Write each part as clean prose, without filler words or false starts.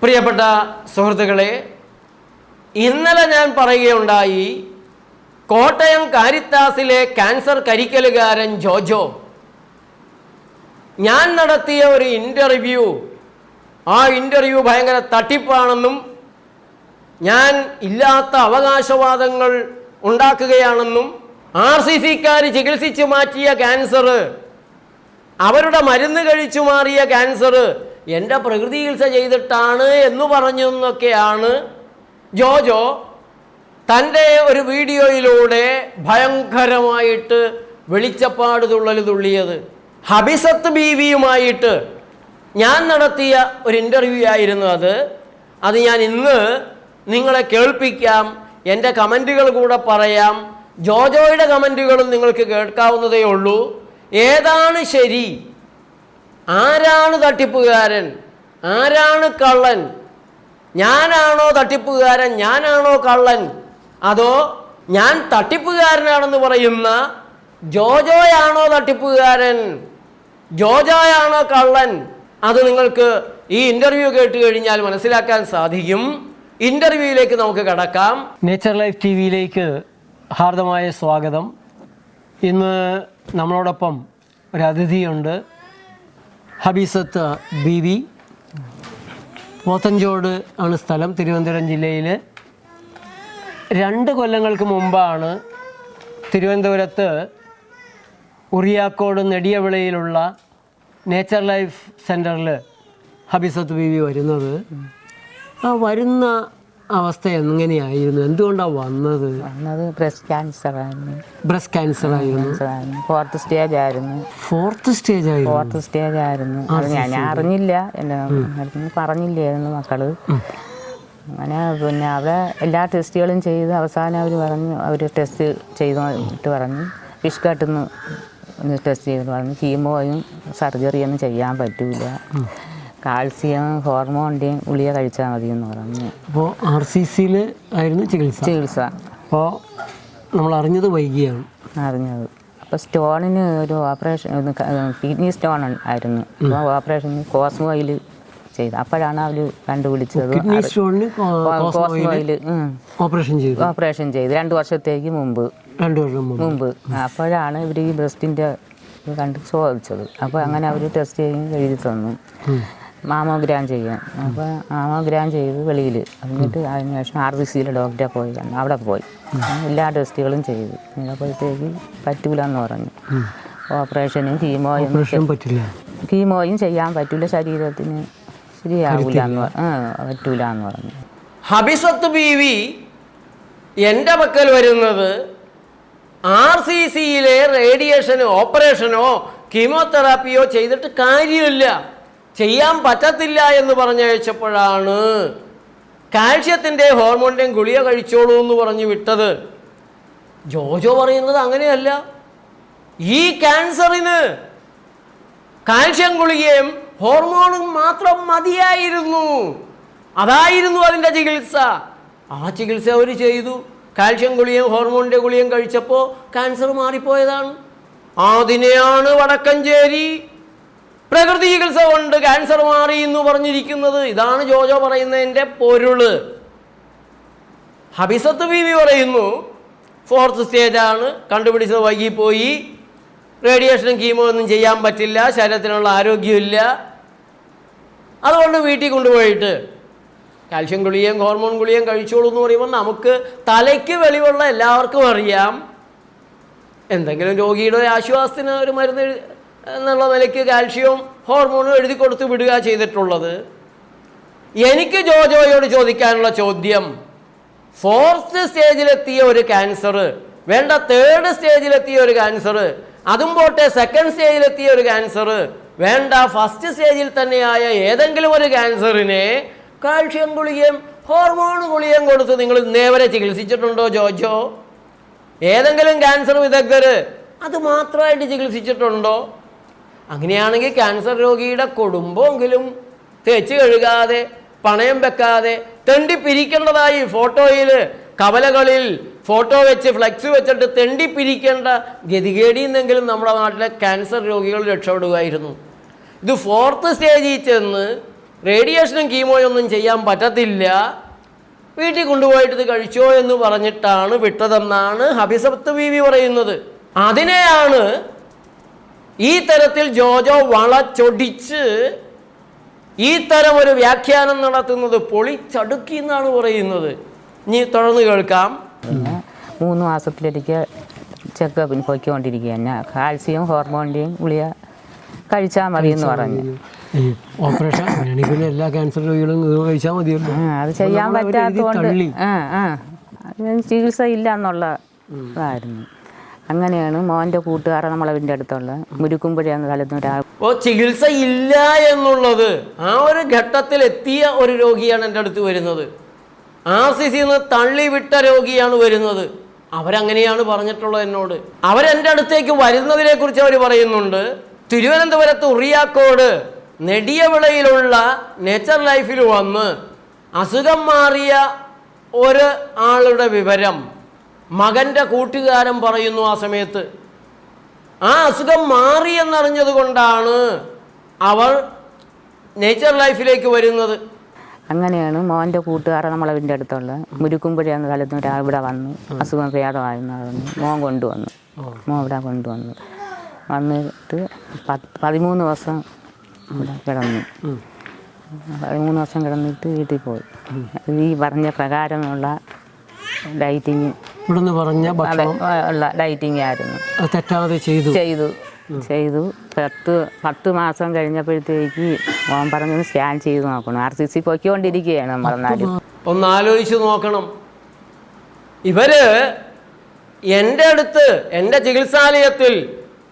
പ്രിയപ്പെട്ട സുഹൃത്തുക്കളെ, ഇന്നലെ ഞാൻ പറയുകയുണ്ടായി, കോട്ടയം കാരിത്താസിലെ ക്യാൻസർ കരിക്കലുകാരൻ ജോജോ ഞാൻ നടത്തിയ ഒരു ഇൻ്റർവ്യൂ, ആ ഇൻ്റർവ്യൂ ഭയങ്കര തട്ടിപ്പാണെന്നും ഞാൻ ഇല്ലാത്ത അവകാശവാദങ്ങൾ ഉണ്ടാക്കുകയാണെന്നും RCCക്കാർ ചികിത്സിച്ചു മാറ്റിയ ക്യാൻസർ, അവരുടെ മരുന്ന് കഴിച്ചു മാറിയ ക്യാൻസർ എൻ്റെ പ്രകൃതി ചികിത്സ ചെയ്തിട്ടാണ് എന്ന് പറഞ്ഞൊക്കെയാണ് ജോജോ തൻ്റെ ഒരു വീഡിയോയിലൂടെ ഭയങ്കരമായിട്ട് വെളിച്ചപ്പാട് തുള്ളിയത്. ഹബിസത്ത് ബീവിയുമായിട്ട് ഞാൻ നടത്തിയ ഒരു ഇൻ്റർവ്യൂ ആയിരുന്നു അത് ഞാൻ ഇന്ന് നിങ്ങളെ കേൾപ്പിക്കാം. എൻ്റെ കമൻറ്റുകൾ കൂടെ പറയാം. ജോജോയുടെ കമൻറ്റുകളും നിങ്ങൾക്ക് കേൾക്കാവുന്നതേ ഉള്ളൂ. ഏതാണ് ശരി? ആരാണ് തട്ടിപ്പുകാരൻ? ആരാണ് കള്ളൻ? ഞാനാണോ തട്ടിപ്പുകാരൻ? ഞാനാണോ കള്ളൻ? അതോ ഞാൻ തട്ടിപ്പുകാരനാണെന്ന് പറയുന്ന ജോജോയാണോ തട്ടിപ്പുകാരൻ? ജോജോയാണോ കള്ളൻ? അത് നിങ്ങൾക്ക് ഈ ഇൻ്റർവ്യൂ കേട്ട് കഴിഞ്ഞാൽ മനസ്സിലാക്കാൻ സാധിക്കും. ഇൻ്റർവ്യൂയിലേക്ക് നമുക്ക് കടക്കാം. നേച്ചർ ലൈഫ് TV-യിലേക്ക് ഹാർദമായ സ്വാഗതം. ഇന്ന് നമ്മളോടൊപ്പം ഒരു അതിഥിയുണ്ട്, ഹബീസത്ത് ബീവി. പോത്തഞ്ചോട് ആണ് സ്ഥലം, തിരുവനന്തപുരം ജില്ലയിൽ. 2 കൊല്ലങ്ങൾക്ക് മുമ്പാണ് തിരുവനന്തപുരത്ത് ഉറിയാക്കോട് നെടിയവിളയിലുള്ള നേച്ചർ ലൈഫ് സെൻറ്ററിൽ ഹബീസത്ത് ബീവി വരുന്നത്. ആ വരുന്ന അവസ്ഥ എങ്ങനെയായിരുന്നു? എന്തുകൊണ്ടാണ് വന്നത്? ബ്രസ്റ്റ് ക്യാൻസർ ആയിരുന്നു. ബ്രസ്റ്റ് ക്യാൻസർ ആയിരുന്നു. 4th സ്റ്റേജ് ആയിരുന്നു. 4th സ്റ്റേജ് ആയിരുന്നു. ഞാൻ അറിഞ്ഞില്ല, എൻ്റെ പറഞ്ഞില്ലായിരുന്നു മക്കള്. അങ്ങനെ പിന്നെ അവിടെ എല്ലാ ടെസ്റ്റുകളും ചെയ്ത് അവസാനം അവർ ടെസ്റ്റ് ചെയ്തിട്ട് പറഞ്ഞു ഫിഷ് കട്ടിന്ന് ടെസ്റ്റ് ചെയ്ത് പറഞ്ഞു കീമോയും സർജറിയൊന്നും ചെയ്യാൻ പറ്റൂല, കാൽസ്യം ഹോർമോണിൻ്റെയും ഗുളിക കഴിച്ചാൽ മതി എന്ന് പറഞ്ഞു. അപ്പോൾ RCCയിൽ ആയിരുന്നു ചികിത്സ. അപ്പോൾ നമ്മൾ അറിഞ്ഞത് വൈകിയാണ് അറിഞ്ഞത്. അപ്പോൾ സ്റ്റോണിന് ഒരു ഓപ്പറേഷൻ, കിഡ്നി സ്റ്റോൺ ആയിരുന്നു. അപ്പോൾ ഓപ്പറേഷന് കോസ്മോയിൽ ചെയ്തു. അപ്പോഴാണ് അവർ കണ്ടുപിടിച്ചത്. കോസ്മോയിൽ ഓപ്പറേഷൻ ചെയ്തു 2 വർഷത്തേക്ക് മുമ്പ്. അപ്പോഴാണ് ഇവർ ഈ ബ്രസ്റ്റിൻ്റെ കണ്ട് ചോദിച്ചത്. അപ്പോൾ അങ്ങനെ അവർ ടെസ്റ്റ് ചെയ്ത് എഴുതി തന്നു, മാമോഗ്രാം ചെയ്യാൻ. അപ്പോൾ മാമോഗ്രാം ചെയ്ത് വെളിയിൽ. എന്നിട്ട് അതിനുശേഷം RCCയിലെ ഡോക്ടറെ പോയി കണ്ടു. അവിടെ പോയി എല്ലാ ടെസ്റ്റുകളും ചെയ്തു. അപ്പോഴത്തേക്ക് പറ്റൂലെന്ന് പറഞ്ഞു. ഓപ്പറേഷനും കീമോയും ചെയ്യാൻ പറ്റില്ല, ശരീരത്തിന് ശരിയാവില്ല പറ്റൂല എന്ന് പറഞ്ഞു. ഹബീസത്ത് ബീവി എൻ്റെ പക്കൽ വരുന്നത് RCCയിലെ റേഡിയേഷനോ ഓപ്പറേഷനോ കീമോതെറാപ്പിയോ ചെയ്തിട്ട് കാര്യമില്ല, ചെയ്യാൻ പറ്റത്തില്ല എന്ന് പറഞ്ഞയച്ചപ്പോഴാണ് കാൽഷ്യത്തിൻ്റെ ഹോർമോണിൻ്റെയും ഗുളിക കഴിച്ചോളൂ എന്ന് പറഞ്ഞു വിട്ടത്. ജോജോ പറയുന്നത് അങ്ങനെയല്ല. ഈ ക്യാൻസറിന് കാൽഷ്യം ഗുളികയും ഹോർമോണും മാത്രം മതിയായിരുന്നു. അതായിരുന്നു അതിൻ്റെ ചികിത്സ. ആ ചികിത്സ അവർ ചെയ്തു. കാൽഷ്യം ഗുളിയും ഹോർമോണിൻ്റെ ഗുളിയും കഴിച്ചപ്പോൾ ക്യാൻസർ മാറിപ്പോയതാണ്. അതിനെയാണ് വടക്കഞ്ചേരി പ്രകൃതി ചികിത്സ കൊണ്ട് ക്യാൻസർ മാറി എന്ന് പറഞ്ഞിരിക്കുന്നത്. ഇതാണ് ജോജോ പറയുന്നതിൻ്റെ പൊരുള്. ഹബീസത്ത് ബീവി പറയുന്നു 4th സ്റ്റേജാണ്, കണ്ടുപിടിച്ചത് വൈകിപ്പോയി, റേഡിയേഷനും കീമോ ഒന്നും ചെയ്യാൻ പറ്റില്ല, ശരീരത്തിനുള്ള ആരോഗ്യമില്ല, അതുകൊണ്ട് വീട്ടിൽ കൊണ്ടുപോയിട്ട് കാൽഷ്യം ഗുളിയും ഹോർമോൺ ഗുളിയും കഴിച്ചോളൂ എന്ന് പറയുമ്പോൾ നമുക്ക് തലയ്ക്ക് വെളിവുള്ള എല്ലാവർക്കും അറിയാം, എന്തെങ്കിലും രോഗിയുടെ ആശ്വാസത്തിന് ഒരു മരുന്ന് എന്നുള്ള നിലയ്ക്ക് കാൽഷ്യവും ഹോർമോണും എഴുതി കൊടുത്ത് വിടുക ചെയ്തിട്ടുള്ളത്. എനിക്ക് ജോജോയോട് ചോദിക്കാനുള്ള ചോദ്യം, 4th സ്റ്റേജിലെത്തിയ ഒരു ക്യാൻസർ, വേണ്ട 3rd സ്റ്റേജിലെത്തിയ ഒരു ക്യാൻസർ, അതും പോട്ടെ 2nd സ്റ്റേജിലെത്തിയ ഒരു ക്യാൻസർ, വേണ്ട 1st സ്റ്റേജിൽ തന്നെയായ ഏതെങ്കിലും ഒരു ക്യാൻസറിനെ കാൽഷ്യം ഗുളികയും ഹോർമോൺ ഗുളികയും കൊടുത്ത് നിങ്ങൾ ഇന്നേവരെ ചികിത്സിച്ചിട്ടുണ്ടോ ജോജോ? ഏതെങ്കിലും ക്യാൻസർ വിദഗ്ധർ അത് മാത്രമായിട്ട് ചികിത്സിച്ചിട്ടുണ്ടോ? അങ്ങനെയാണെങ്കിൽ ക്യാൻസർ രോഗിയുടെ കുടുംബമെങ്കിലും തേച്ച് കഴുകാതെ പണയം വെക്കാതെ തെണ്ടി പിരിക്കേണ്ടതായി ഫോട്ടോയിൽ കവലകളിൽ ഫോട്ടോ വെച്ച് ഫ്ലെക്സ് വെച്ചിട്ട് തെണ്ടി പിരിക്കേണ്ട ഗതികേടിൽ നിന്നെങ്കിലും നമ്മുടെ നാട്ടിലെ ക്യാൻസർ രോഗികൾ രക്ഷപ്പെടുകയായിരുന്നു. ഇത് 4th സ്റ്റേജിൽ ചെന്ന് റേഡിയേഷനും കീമോയൊന്നും ചെയ്യാൻ പറ്റത്തില്ല, വീട്ടിൽ കൊണ്ടുപോയിട്ട് ഇത് കഴിച്ചോ എന്ന് പറഞ്ഞിട്ടാണ് വിട്ടതെന്നാണ് ഹബീസത്ത് ബീവി പറയുന്നത്. അതിനെയാണ് ഈ തരത്തിൽ ജോജോ വളച്ചൊടിച്ച് ഈ തരം ഒരു വ്യാഖ്യാനം നടത്തുന്നത്. പൊളിച്ചടുക്കി എന്നാണ് പറയുന്നത്. ഇനി തുടർന്ന് കേൾക്കാം. 3 മാസത്തിലൊരിക്കൽ ചെക്കപ്പിന് പോയിക്കൊണ്ടിരിക്കുക. ഞാൻ കാൽസ്യം ഹോർമോണിൻ്റെയും ഗുളിക കഴിച്ചാൽ മതി എന്ന് പറഞ്ഞു. ഓപ്പറേഷൻ പിന്നെ എല്ലാ ക്യാൻസർ രോഗികളും കഴിച്ചാൽ മതിയല്ലോ. അത് ചെയ്യാൻ പറ്റാത്തതുകൊണ്ട് ചികിത്സ ഇല്ല എന്നുള്ള ഇതായിരുന്നു. അങ്ങനെയാണ് മോൻ്റെ കൂട്ടുകാരൻ നമ്മളതിൻ്റെ അടുത്തുള്ള മുരുക്കുമ്പുഴയെന്ന സ്ഥലത്ത് ഒരാൾ ചികിത്സ ഇല്ല എന്നുള്ളത് ആ ഒരു ഘട്ടത്തിൽ എത്തിയ ഒരു രോഗിയാണ് എൻ്റെ അടുത്ത് വരുന്നത്. RCCയിൽ നിന്ന് തള്ളിവിട്ട രോഗിയാണ് വരുന്നത്. അവരങ്ങനെയാണ് പറഞ്ഞിട്ടുള്ളത് എന്നോട്. അവരെൻ്റെ അടുത്തേക്ക് വരുന്നതിനെ കുറിച്ച് അവർ പറയുന്നുണ്ട്. തിരുവനന്തപുരത്ത് ഉറിയാക്കോട് നെടിയവിളയിലുള്ള നേച്ചർ ലൈഫിൽ വന്ന് അസുഖം മാറിയ ഒരു ആളുടെ വിവരം മകൻ്റെ കൂട്ടുകാരൻ പറയുന്നു. ആ സമയത്ത് ആ അസുഖം മാറി എന്നറിഞ്ഞത് കൊണ്ടാണ് അവർ നേച്ചർ ലൈഫിലേക്ക് വരുന്നത്. അങ്ങനെയാണ് മോൻ്റെ കൂട്ടുകാരൻ നമ്മളതിൻ്റെ അടുത്തുള്ള മുരുക്കുമ്പുഴ എന്ന സ്ഥലത്ത് ഒരാൾ ഇവിടെ വന്നു അസുഖം ഭേദമായിരുന്നു പറഞ്ഞു. മോൻ ഇവിടെ കൊണ്ടുവന്നു. വന്നിട്ട് 13 ദിവസം ഇവിടെ കിടന്നു. 13 ദിവസം കിടന്നിട്ട് വീട്ടിൽ പോയി. ഈ പറഞ്ഞ പ്രകാരമുള്ള ഡയറ്റിങ് ഉള്ള ഡയറ്റിങ് ആയിരുന്നു. തെറ്റാതെ ചെയ്തു 10 മാസം കഴിഞ്ഞപ്പോഴത്തേക്ക് മോൻ പറഞ്ഞു സ്കാൻ ചെയ്ത് നോക്കണം. RCC പൊയ്ക്കൊണ്ടിരിക്കുകയാണ് നമ്മളെന്നാലും. ഒന്നാലോചിച്ച് നോക്കണം. ഇവര് എൻ്റെ അടുത്ത് എൻ്റെ ചികിത്സാലയത്തിൽ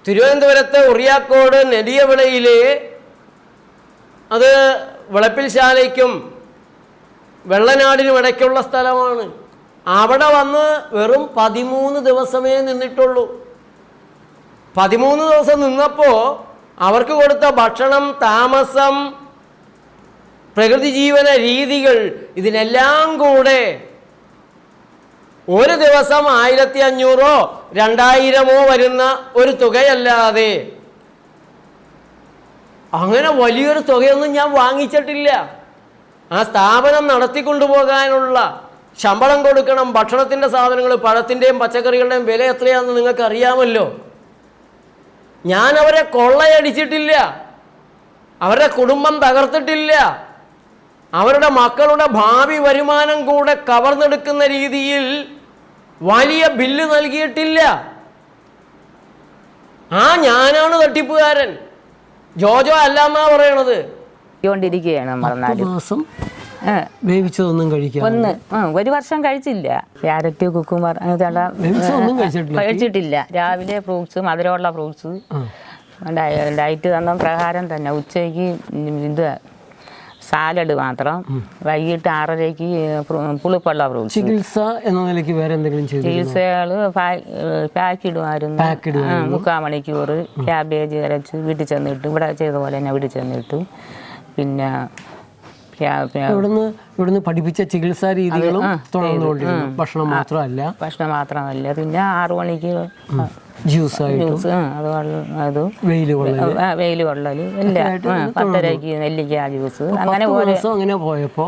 തിരുവനന്തപുരത്ത് ഉറിയാക്കോട് നെടിയവിളയിലെ അത് വിളപ്പിൽശാലയ്ക്കും വെള്ളനാടിനും ഇടയ്ക്കുള്ള സ്ഥലമാണ്. അവിടെ വന്ന് വെറും 13 ദിവസമേ നിന്നിട്ടുള്ളൂ. 13 ദിവസം നിന്നപ്പോൾ അവർക്ക് കൊടുത്ത ഭക്ഷണം, താമസം, പ്രകൃതി ജീവന രീതികൾ ഇതിനെല്ലാം കൂടെ ഒരു ദിവസം 1500 2000 വരുന്ന ഒരു തുകയല്ലാതെ അങ്ങനെ വലിയൊരു തുകയൊന്നും ഞാൻ വാങ്ങിച്ചിട്ടില്ല. ആ സ്ഥാപനം നടത്തിക്കൊണ്ടുപോകാനുള്ള ശമ്പളം കൊടുക്കണം, ഭക്ഷണത്തിൻ്റെ സാധനങ്ങൾ, പഴത്തിൻ്റെയും പച്ചക്കറികളുടെയും വില എത്രയാണെന്ന് നിങ്ങൾക്ക് അറിയാമല്ലോ. ഞാൻ അവരെ കൊള്ളയടിച്ചിട്ടില്ല, അവരുടെ കുടുംബം തകർത്തിട്ടില്ല, അവരുടെ മക്കളുടെ ഭാവി വരുമാനം കൂടെ കവർന്നെടുക്കുന്ന രീതിയിൽ വലിയ ബില്ല് നൽകിയിട്ടില്ല. ഞാനാണ് തട്ടിപ്പുകാരൻ, ജോജോ അല്ല എന്നാ പറയണത്. വേവിച്ചതൊന്നും ഒരു വർഷം കഴിച്ചില്ല. ക്യാരറ്റ്, കുക്കുംബർ കഴിച്ചിട്ടില്ല. രാവിലെ ഫ്രൂട്ട്സ്, മധുരമുള്ള ഫ്രൂട്ട്സ് ഡയറ്റ് തന്ന പ്രകാരം തന്നെ. ഉച്ചയ്ക്ക് ഇത് സാലഡ് മാത്രം. വൈകിട്ട് 6:30 പുളിപ്പുള്ള ഫ്രൂട്ട്സ്. ചികിത്സ എന്ന നിലയ്ക്ക് വേറെ എന്തെങ്കിലും ചികിത്സകൾ പാക്ക് ഇടുമായിരുന്നു. 3/4 മണിക്കൂർ ക്യാബേജ് അരച്ച് വീട്ടിൽ ചെന്നിട്ട്, ഇവിടെ ചെയ്ത പോലെ തന്നെ വീട്ടിൽ ചെന്നിട്ട്. പിന്നെ ഇവിടുന്ന് പഠിപ്പിച്ച ചികിത്സാ രീതികളും തുടർന്നുകൊണ്ടിരുന്നു. ഭക്ഷണം മാത്രമല്ല പിന്നെ 6 മണിക്ക് ജ്യൂസ്, അത് വെയിൽ കൊള്ളല് എല്ലാം. 10:30 നെല്ലിക്ക ജ്യൂസ്. അങ്ങനെ പോയപ്പോ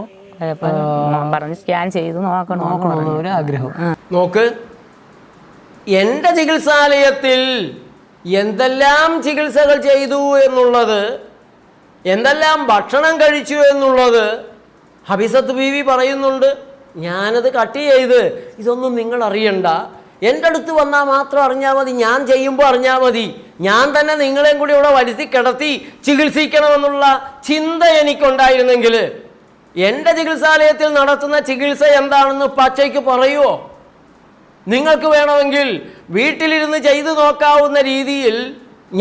പറഞ്ഞ് സ്കാൻ ചെയ്ത് നോക്കണം ആഗ്രഹം. നോക്ക്, എൻ്റെ ചികിത്സാലയത്തിൽ എന്തെല്ലാം ചികിത്സകൾ ചെയ്തു എന്നുള്ളത്, എന്തെല്ലാം ഭക്ഷണം കഴിച്ചു എന്നുള്ളത് ഹബീസത്ത് ബീവി പറയുന്നുണ്ട്. ഞാനത് കട്ട് ചെയ്ത് ഇതൊന്നും നിങ്ങൾ അറിയണ്ട, എൻ്റെ അടുത്ത് വന്നാൽ മാത്രം അറിഞ്ഞാൽ മതി, ഞാൻ ചെയ്യുമ്പോൾ അറിഞ്ഞാൽ മതി, ഞാൻ തന്നെ നിങ്ങളെയും കൂടി ഇവിടെ വരുത്തി കിടത്തി ചികിത്സിക്കണമെന്നുള്ള ചിന്ത എനിക്കുണ്ടായിരുന്നെങ്കിൽ എൻ്റെ ചികിത്സാലയത്തിൽ നടത്തുന്ന ചികിത്സ എന്താണെന്ന് പച്ചയ്ക്ക് പറയുമോ? നിങ്ങൾക്ക് വേണമെങ്കിൽ വീട്ടിലിരുന്ന് ചെയ്തു നോക്കാവുന്ന രീതിയിൽ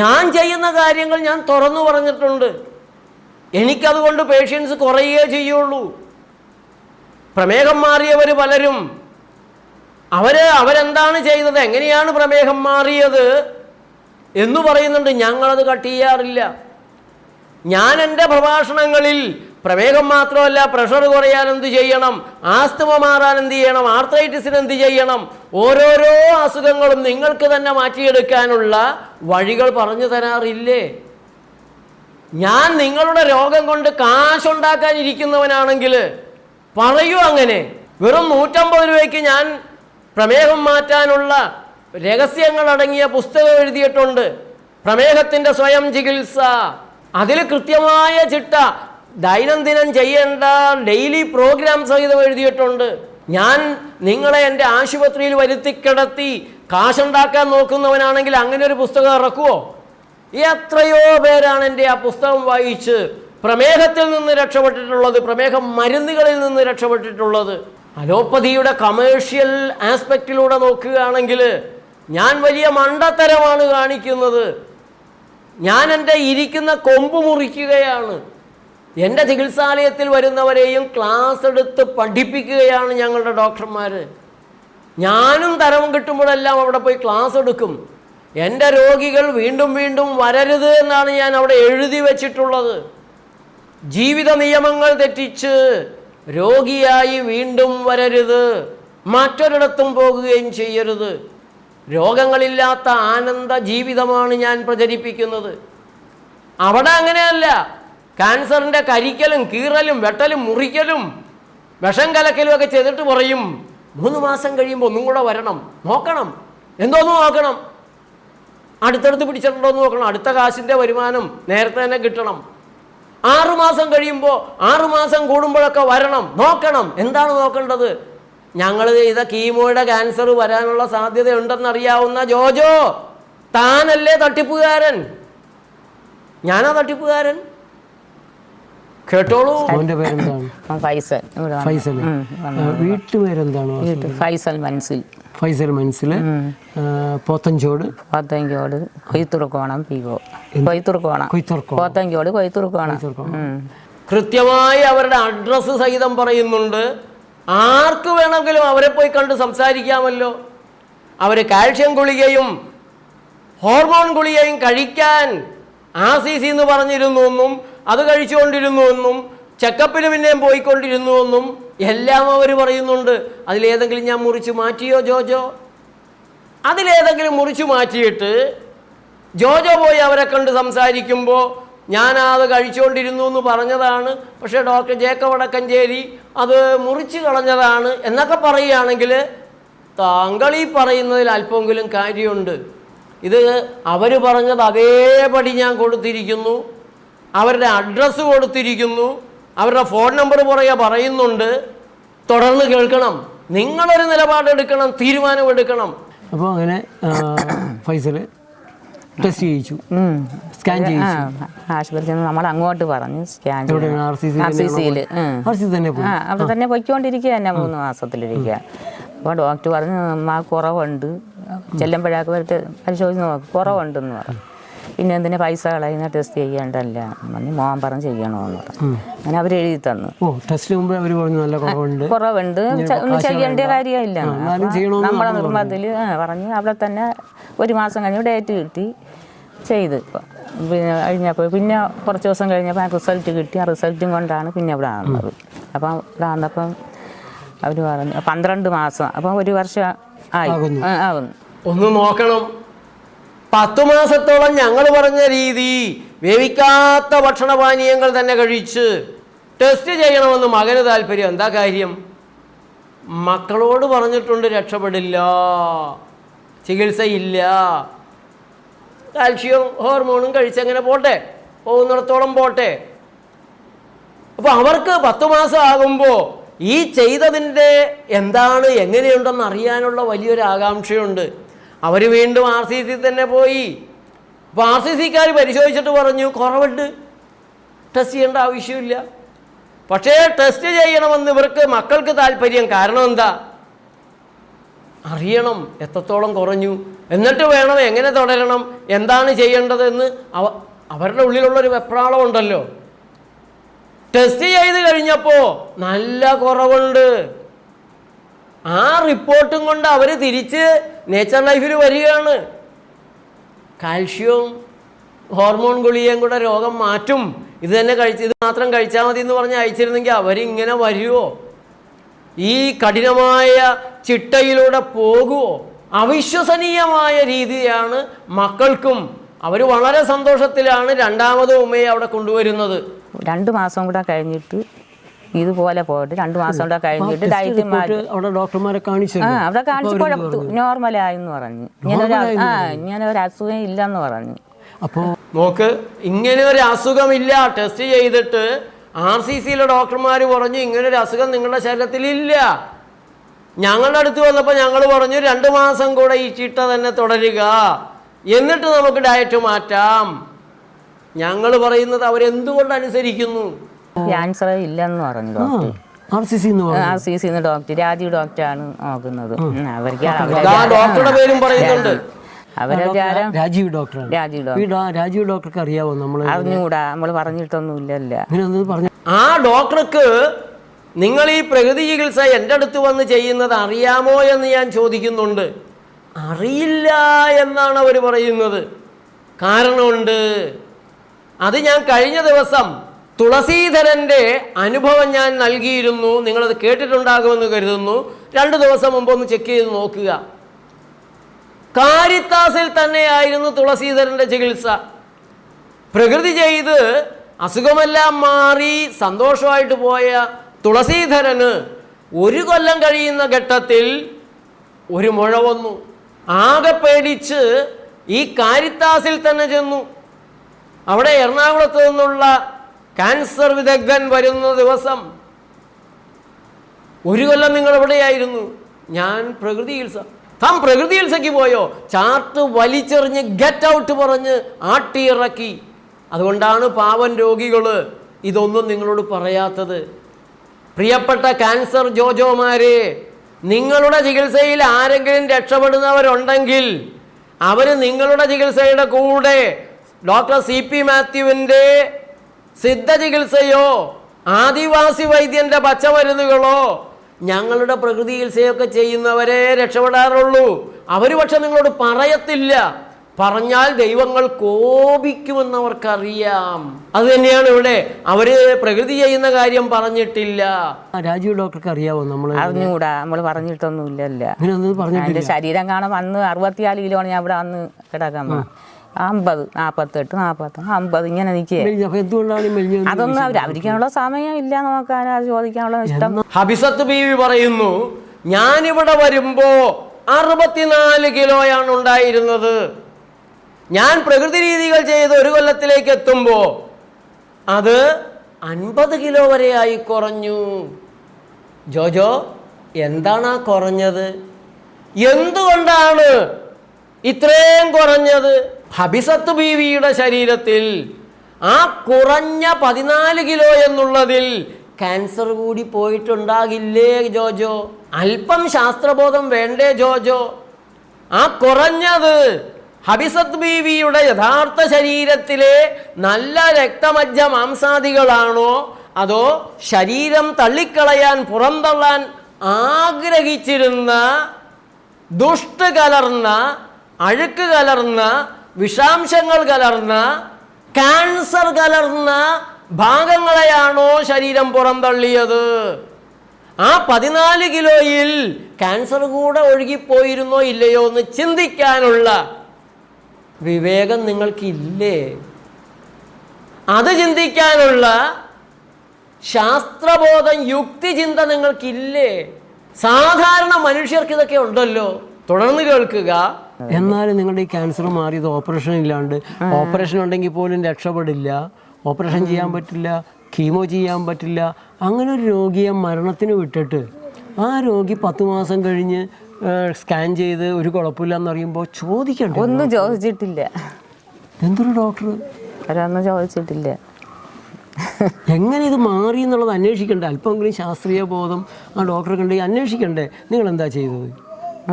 ഞാൻ ചെയ്യുന്ന കാര്യങ്ങൾ ഞാൻ തുറന്നു പറഞ്ഞിട്ടുണ്ട്. എനിക്കതുകൊണ്ട് പേഷ്യൻസ് കുറയുകയേ ചെയ്യുള്ളൂ. പ്രമേഹം മാറിയവർ പലരും അവരെന്താണ് ചെയ്തത്, എങ്ങനെയാണ് പ്രമേഹം മാറിയത് എന്ന് പറയുന്നുണ്ട്. ഞങ്ങളത് കട്ട് ചെയ്യാറില്ല. ഞാൻ എൻ്റെ പ്രഭാഷണങ്ങളിൽ പ്രമേഹം മാത്രമല്ല, പ്രഷർ കുറയാൻ എന്ത് ചെയ്യണം, ആസ്തമ മാറാൻ എന്ത് ചെയ്യണം, ആർത്രൈറ്റിസിന് എന്ത് ചെയ്യണം, ഓരോരോ അസുഖങ്ങളും നിങ്ങൾക്ക് തന്നെ മാറ്റിയെടുക്കാനുള്ള വഴികൾ പറഞ്ഞു തരാറില്ലേ? ഞാൻ നിങ്ങളുടെ രോഗം കൊണ്ട് കാശുണ്ടാക്കാനിരിക്കുന്നവനാണെങ്കിൽ പറയൂ അങ്ങനെ. വെറും 150 രൂപയ്ക്ക് ഞാൻ പ്രമേഹം മാറ്റാനുള്ള രഹസ്യങ്ങളടങ്ങിയ പുസ്തകം എഴുതിയിട്ടുണ്ട്. പ്രമേഹത്തിൻ്റെ സ്വയം ചികിത്സ. അതിൽ കൃത്യമായ ചിട്ട, ദൈനംദിനം ചെയ്യേണ്ട ഡെയിലി പ്രോഗ്രാം സഹിതം എഴുതിയിട്ടുണ്ട്. ഞാൻ നിങ്ങളെ എൻ്റെ ആശുപത്രിയിൽ വരുത്തിക്കിടത്തി കാശുണ്ടാക്കാൻ നോക്കുന്നവനാണെങ്കിൽ അങ്ങനെ ഒരു പുസ്തകം ഇറക്കുമോ? എത്രയോ പേരാണ് എൻ്റെ ആ പുസ്തകം വായിച്ച് പ്രമേഹത്തിൽ നിന്ന് രക്ഷപ്പെട്ടിട്ടുള്ളത്, പ്രമേഹ മരുന്നുകളിൽ നിന്ന് രക്ഷപ്പെട്ടിട്ടുള്ളത്. അലോപ്പതിയുടെ കമേഴ്ഷ്യൽ ആസ്പെക്റ്റിലൂടെ നോക്കുകയാണെങ്കിൽ ഞാൻ വലിയ മണ്ടത്തരമാണ് കാണിക്കുന്നത്. ഞാൻ എൻ്റെ ഇരിക്കുന്ന കൊമ്പ് മുറിക്കുകയാണ്. എൻ്റെ ചികിത്സാലയത്തിൽ വരുന്നവരെയും ക്ലാസ് എടുത്ത് പഠിപ്പിക്കുകയാണ് ഞങ്ങളുടെ ഡോക്ടർമാർ. ഞാനും തരം കിട്ടുമ്പോഴെല്ലാം അവിടെ പോയി ക്ലാസ് എടുക്കും. എൻ്റെ രോഗികൾ വീണ്ടും വീണ്ടും വരരുത് എന്നാണ് ഞാൻ അവിടെ എഴുതി വച്ചിട്ടുള്ളത്. ജീവിത നിയമങ്ങൾ തെറ്റിച്ച് രോഗിയായി വീണ്ടും വരരുത്, മറ്റൊരിടത്തും പോകുകയും ചെയ്യരുത്. രോഗങ്ങളില്ലാത്ത ആനന്ദ ജീവിതമാണ് ഞാൻ പ്രചരിപ്പിക്കുന്നത്. അവിടെ അങ്ങനെയല്ല. ക്യാൻസറിൻ്റെ കരിക്കലും കീറലും വെട്ടലും മുറിക്കലും വിഷം കലക്കലും ഒക്കെ ചെയ്തിട്ട് പറയും 3 മാസം കഴിയുമ്പോൾ ഒന്നും കൂടെ വരണം, നോക്കണം. എന്തോന്ന് നോക്കണം? അടുത്തടുത്ത് പിടിച്ചിട്ടുണ്ടോ എന്ന് നോക്കണം. അടുത്ത കാശിൻ്റെ വരുമാനം നേരത്തെ തന്നെ കിട്ടണം. 6 മാസം കഴിയുമ്പോൾ 6 മാസം കൂടുമ്പോഴൊക്കെ വരണം, നോക്കണം. എന്താണ് നോക്കേണ്ടത്? ഞങ്ങൾ ചെയ്ത കീമോയുടെ ക്യാൻസർ വരാനുള്ള സാധ്യതയുണ്ടെന്നറിയാവുന്ന ജോജോ, താനല്ലേ തട്ടിപ്പുകാരൻ? ഞാനാ തട്ടിപ്പുകാരൻ? കേട്ടോളൂ. അവന്റെ പേരെന്താണ്? ഫൈസൽ. ഫൈസൽ. വീട്ടുപേരെന്താണ്? ഫൈസൽ മൻസിൽ. ഫൈസൽ മൻസിൽ, പോത്തഞ്ചോട്. കൊയ്ത്തുറുക്കോണം. കൊയ്ത്തുറുക്കോണം. കൃത്യമായി അവരുടെ അഡ്രസ്സ് സഹിതം പറയുന്നുണ്ട്. ആർക്ക് വേണമെങ്കിലും അവരെ പോയി കണ്ട് സംസാരിക്കാമല്ലോ. അവർ കാൽഷ്യം ഗുളികയും ഹോർമോൺ ഗുളികയും കഴിക്കാൻ RCC എന്ന് പറഞ്ഞിരുന്നു എന്നും അത് കഴിച്ചുകൊണ്ടിരുന്നു എന്നും ചെക്കപ്പിന് പിന്നെയും പോയിക്കൊണ്ടിരുന്നു എന്നും എല്ലാം അവർ പറയുന്നുണ്ട്. അതിലേതെങ്കിലും ഞാൻ മുറിച്ച് മാറ്റിയോ ജോജോ? അതിലേതെങ്കിലും മുറിച്ചു മാറ്റിയിട്ട് ജോജോ പോയി അവരെ കണ്ട് സംസാരിക്കുമ്പോൾ ഞാനത് കഴിച്ചുകൊണ്ടിരുന്നു എന്ന് പറഞ്ഞതാണ്, പക്ഷേ ഡോക്ടർ ജേക്കബ് വടക്കഞ്ചേരി അത് മുറിച്ച് കളഞ്ഞതാണ് എന്നൊക്കെ പറയുകയാണെങ്കിൽ താങ്കൾ ഈ പറയുന്നതിൽ അല്പമെങ്കിലും കാര്യമുണ്ട്. ഇത് അവർ പറഞ്ഞത് അതേപടി ഞാൻ കൊടുത്തിരിക്കുന്നു, അവരുടെ അഡ്രസ്സ് കൊടുത്തിരിക്കുന്നു, അവരുടെ ഫോൺ നമ്പർ പുറകെ പറയുന്നുണ്ട്. തുടർന്ന് കേൾക്കണം. നിങ്ങളൊരു നിലപാടെടുക്കണം, തീരുമാനമെടുക്കണം. അപ്പോൾ അങ്ങനെ ഫൈസൽ ടെസ്റ്റ് ചെയ്യിച്ചു, സ്കാൻ ചെയ്യിച്ചു. ആശുപത്രിയിൽ നിന്ന് നമ്മൾ അങ്ങോട്ട് പറഞ്ഞു സ്കാൻ RCC തന്നെ പോയി. അവിടെ തന്നെ പൊയ്ക്കൊണ്ടിരിക്കുക തന്നെ 3 മാസത്തിലിരിക്കുക. അപ്പോൾ ഡോക്ടർ പറഞ്ഞു കുറവുണ്ട്, ചെല്ലുമ്പോഴൊക്കെ വരട്ടെ പരിശോധിച്ച് നോക്കും, കുറവുണ്ടെന്ന് പറഞ്ഞു. പിന്നെ എന്തിനാ പൈസ കളയുന്ന, ടെസ്റ്റ് ചെയ്യേണ്ടല്ല പറഞ്ഞു. മോൻ പറഞ്ഞ് ചെയ്യണമെന്ന് പറഞ്ഞു. അങ്ങനെ അവർ എഴുതി തന്നു. ടെസ്റ്റിന് മുമ്പ് അവർ പറഞ്ഞു നല്ല കുറവുണ്ട്, ഒന്നും ചെയ്യേണ്ട കാര്യമില്ല. നമ്മളെ നിർബന്ധത്തിൽ പറഞ്ഞ് അവിടെ തന്നെ 1 മാസം കഴിഞ്ഞ് ഡേറ്റ് കിട്ടി ചെയ്ത്. പിന്നെ കഴിഞ്ഞപ്പോൾ പിന്നെ കുറച്ച് ദിവസം കഴിഞ്ഞപ്പോൾ റിസൾട്ട് കിട്ടി. ആ റിസൾട്ടും കൊണ്ടാണ് പിന്നെ ഇവിടെ വന്നത്. അപ്പം ഇവിടെ വന്നപ്പം അവർ പറഞ്ഞു 12 മാസം, അപ്പം 1 വർഷം ആകുന്നു. ഒന്ന് നോക്കണം. 10 മാസത്തോളം ഞങ്ങൾ പറഞ്ഞ രീതി വേവിക്കാത്ത ഭക്ഷണപാനീയങ്ങൾ തന്നെ കഴിച്ച് ടെസ്റ്റ് ചെയ്യണമെന്ന് മകന് താല്പര്യം. എന്താ കാര്യം? മക്കളോട് പറഞ്ഞിട്ടുണ്ട് രക്ഷപ്പെടില്ല, ചികിത്സയില്ല, കാൽഷ്യം ഹോർമോണും കഴിച്ചങ്ങനെ പോട്ടെ, പോകുന്നിടത്തോളം പോട്ടെ. അപ്പോൾ അവർക്ക് 10 മാസം ആകുമ്പോൾ ഈ ചെയ്തതിൻ്റെ എന്താണ് എങ്ങനെയുണ്ടെന്ന് അറിയാനുള്ള വലിയൊരു ആകാംക്ഷയുണ്ട്. അവർ വീണ്ടും RCC തന്നെ പോയി. അപ്പോൾ RCCക്കാർ പരിശോധിച്ചിട്ട് പറഞ്ഞു കുറവുണ്ട്, ടെസ്റ്റ് ചെയ്യേണ്ട ആവശ്യമില്ല. പക്ഷേ ടെസ്റ്റ് ചെയ്യണമെന്ന് ഇവർക്ക് മക്കൾക്ക് താല്പര്യം. കാരണം എന്താ? അറിയണം എത്രത്തോളം കുറഞ്ഞു, എന്നിട്ട് വേണം എങ്ങനെ തുടരണം, എന്താണ് ചെയ്യേണ്ടതെന്ന് അവരുടെ ഉള്ളിലുള്ളൊരു വെപ്രാളം ഉണ്ടല്ലോ. ടെസ്റ്റ് ചെയ്ത് കഴിഞ്ഞപ്പോൾ നല്ല കുറവുണ്ട്. ആ റിപ്പോർട്ടും കൊണ്ട് അവർ തിരിച്ച് നേച്ചർ ലൈഫിൽ വരികയാണ്. കാൽഷ്യവും ഹോർമോൺ ഗുളികയും കൂടെ രോഗം മാറ്റും, ഇത് തന്നെ ഇത് മാത്രം കഴിച്ചാൽ മതി എന്ന് പറഞ്ഞ് അയച്ചിരുന്നെങ്കിൽ അവരിങ്ങനെ വരുമോ? ഈ കഠിനമായ ചിട്ടയിലൂടെ പോകുമോ? അവിശ്വസനീയമായ രീതിയാണ് മക്കൾക്കും അവർ വളരെ സന്തോഷത്തിലാണ് രണ്ടാമത് ഉമ്മയെ അവിടെ കൊണ്ടുവരുന്നത്. 2 മാസം കൂടെ കഴിഞ്ഞിട്ട് ഇതുപോലെ പോയിട്ട് 2 മാസം കൂടെ കഴിഞ്ഞിട്ട് ഡയറ്റ് മാറ്റി അവിടെ ഡോക്ടർമാരെ കാണിച്ചു. അവിടെ കാണിച്ചു നോർമലായെന്ന് പറഞ്ഞു. ഇങ്ങനെ ഒരു അസുഖം ഇല്ലെന്ന് പറഞ്ഞു. അപ്പോൾ നോക്ക്, ഇങ്ങനെ ഒരു അസുഖമില്ല. ടെസ്റ്റ് ചെയ്തിട്ട് RCCയിലെ ഡോക്ടർമാർ പറഞ്ഞു ഇങ്ങനൊരു അസുഖം നിങ്ങളുടെ ശരീരത്തിൽ ഇല്ല. ഞങ്ങളുടെ അടുത്ത് വന്നപ്പോൾ ഞങ്ങൾ പറഞ്ഞു 2 മാസം കൂടെ ഈ ചിട്ട തന്നെ തുടരുക, എന്നിട്ട് നമുക്ക് ഡയറ്റ് മാറ്റാം. ഞങ്ങൾ പറയുന്നത് അവരെന്തുകൊണ്ട് അനുസരിക്കുന്നു? ക്യാൻസർ ഇല്ലെന്ന് പറഞ്ഞു ഡോക്ടർ. RCC ഡോക്ടർ രാജീവ് ഡോക്ടറാണ് നോക്കുന്നത്. അവർക്ക് ഡോക്ടറുടെ പേരും പറയുന്നുണ്ട്. രാജീവ് ഡോക്ടർക്ക് അറിയാവോ? അറിഞ്ഞുകൂടാ, നമ്മൾ പറഞ്ഞിട്ടൊന്നുമില്ലല്ലോ. ആ ഡോക്ടർക്ക് നിങ്ങൾ ഈ പ്രകൃതി ചികിത്സ എൻ്റെ അടുത്ത് വന്ന് ചെയ്യുന്നത് അറിയാമോ എന്ന് ഞാൻ ചോദിക്കുന്നുണ്ട്. അറിയില്ല എന്നാണ് അവർ പറയുന്നത്. കാരണമുണ്ട്. അത് ഞാൻ കഴിഞ്ഞ ദിവസം തുളസീധരൻ്റെ അനുഭവം ഞാൻ നൽകിയിരുന്നു. നിങ്ങളത് കേട്ടിട്ടുണ്ടാകുമെന്ന് കരുതുന്നു. 2 ദിവസം മുമ്പ് ഒന്ന് ചെക്ക് ചെയ്ത് നോക്കുക. കാരിത്താസിൽ തന്നെയായിരുന്നു തുളസീധരൻ്റെ ചികിത്സ. പ്രകൃതി ചെയ്ത് അസുഖമെല്ലാം മാറി സന്തോഷമായിട്ട് പോയ തുളസീധരന് 1 കൊല്ലം കഴിയുന്ന ഘട്ടത്തിൽ ഒരു മുഴ വന്നു. ആകെ പേടിച്ച് ഈ കാരിത്താസിൽ തന്നെ ചെന്നു. അവിടെ എറണാകുളത്ത് നിന്നുള്ള ക്യാൻസർ വിദഗ്ധൻ വരുന്ന ദിവസം, 1 കൊല്ലം നിങ്ങൾ എവിടെയായിരുന്നു? ഞാൻ പ്രകൃതി ചികിത്സ. താൻ പ്രകൃതി ചികിത്സയ്ക്ക് പോയോ? ചാർട്ട് വലിച്ചെറിഞ്ഞ് ഗെറ്റ് ഔട്ട് പറഞ്ഞ് ആട്ടിയിറക്കി. അതുകൊണ്ടാണ് പാവൻ രോഗികൾ ഇതൊന്നും നിങ്ങളോട് പറയാത്തത്. പ്രിയപ്പെട്ട ക്യാൻസർ ജോജോമാരെ, നിങ്ങളുടെ ചികിത്സയിൽ ആരെങ്കിലും രക്ഷപ്പെടുന്നവരുണ്ടെങ്കിൽ അവർ നിങ്ങളുടെ ചികിത്സയുടെ കൂടെ ഡോക്ടർ CP മാത്യുവിൻ്റെ സിദ്ധ ചികിത്സയോ ആദിവാസി വൈദ്യൻ്റെ പച്ചമരുന്നുകളോ ഞങ്ങളുടെ പ്രകൃതി ചികിത്സയൊക്കെ ചെയ്യുന്നവരെ രക്ഷപ്പെടാറുള്ളൂ. അവർ പക്ഷെ നിങ്ങളോട് പറയത്തില്ല. പറഞ്ഞാൽ ദൈവങ്ങൾ കോപിക്കുമെന്നവർക്കറിയാം. അത് തന്നെയാണ് ഇവിടെ. അവര് പ്രകൃതി ചെയ്യുന്ന കാര്യം പറഞ്ഞിട്ടില്ല. രാജീവ് ഡോക്ടർക്ക് അറിയാവോ? അറിഞ്ഞുകൂടാ, നമ്മൾ പറഞ്ഞിട്ടൊന്നുമില്ലല്ലോ. എന്റെ ശരീരം കാണാൻ അന്ന് 64 കിലോ ആണ് ഞാൻ ഇവിടെ അന്ന് കിടക്കാൻ. 50, 48, 40, 50 ഇങ്ങനെ നിൽക്കുക. അതൊന്നും അവരിക്കാനുള്ള സമയം ഇല്ല നോക്കാൻ, അത് ചോദിക്കാനുള്ള ഇഷ്ടം. ഹബിസത്ത് ബീവി പറയുന്നു, ഞാനിവിടെ വരുമ്പോ 64 കിലോയാണ് ഉണ്ടായിരുന്നത്. ഞാൻ പ്രകൃതി രീതികൾ ചെയ്ത് 1 കൊല്ലത്തിലേക്ക് എത്തുമ്പോൾ അത് 50 കിലോ വരെയായി കുറഞ്ഞു. ജോജോ, എന്താണ് ആ കുറഞ്ഞത്? എന്തുകൊണ്ടാണ് ഇത്രയും കുറഞ്ഞത്? ഹബിസത്ത് ബീവിയുടെ ശരീരത്തിൽ ആ കുറഞ്ഞ 14 കിലോ എന്നുള്ളതിൽ ക്യാൻസർ കൂടി പോയിട്ടുണ്ടാകില്ലേ ജോജോ? അല്പം ശാസ്ത്രബോധം വേണ്ടേ ജോജോ? ആ കുറഞ്ഞത് ഹബിസത്ത് ബീവിയുടെ യഥാർത്ഥ ശരീരത്തിലെ നല്ല രക്തമജ്ജ മാംസാദികളാണോ, അതോ ശരീരം തള്ളിക്കളയാൻ പുറന്തള്ളാൻ ആഗ്രഹിച്ചിരുന്ന ദുഷ്ട കലർന്ന അഴുക്ക് കലർന്ന വിഷാംശങ്ങൾ കലർന്ന ക്യാൻസർ കലർന്ന ഭാഗങ്ങളെയാണോ ശരീരം പുറന്തള്ളിയത്? ആ 14 കിലോയിൽ ക്യാൻസർ കൂടെ ഒഴുകിപ്പോയിരുന്നോ ഇല്ലയോ എന്ന് ചിന്തിക്കാനുള്ള വിവേകം നിങ്ങൾക്കില്ലേ? അത് ചിന്തിക്കാനുള്ള ശാസ്ത്രബോധം, യുക്തിചിന്ത നിങ്ങൾക്കില്ലേ? സാധാരണ മനുഷ്യർക്ക് ഇതൊക്കെ ഉണ്ടല്ലോ. തുടർന്ന് കേൾക്കുക. എന്നാലും നിങ്ങളുടെ ഈ ക്യാൻസർ മാറിയത് ഓപ്പറേഷൻ ഇല്ലാണ്ട്, ഓപ്പറേഷൻ ഉണ്ടെങ്കിൽ പോലും രക്ഷപ്പെടില്ല, ഓപ്പറേഷൻ ചെയ്യാൻ പറ്റില്ല, കീമോ ചെയ്യാൻ പറ്റില്ല. അങ്ങനെ ഒരു രോഗിയെ മരണത്തിന് വിട്ടിട്ട് ആ രോഗി 10 മാസം കഴിഞ്ഞ് സ്കാൻ ചെയ്ത് ഒരു കുഴപ്പമില്ല എന്ന് പറയുമ്പോൾ ചോദിക്കണ്ടേ? ഒന്നും ചോദിച്ചിട്ടില്ല. എന്തൊരു ഡോക്ടർ? അവരൊന്നും ചോദിച്ചിട്ടില്ല. എങ്ങനെ ഇത് മാറി എന്നുള്ളത് അന്വേഷിക്കണ്ടേ? അല്പമെങ്കിലും ശാസ്ത്രീയ ബോധം ആ ഡോക്ടറെ കണ്ടെങ്കിൽ അന്വേഷിക്കണ്ടേ? നിങ്ങൾ എന്താ ചെയ്തത്?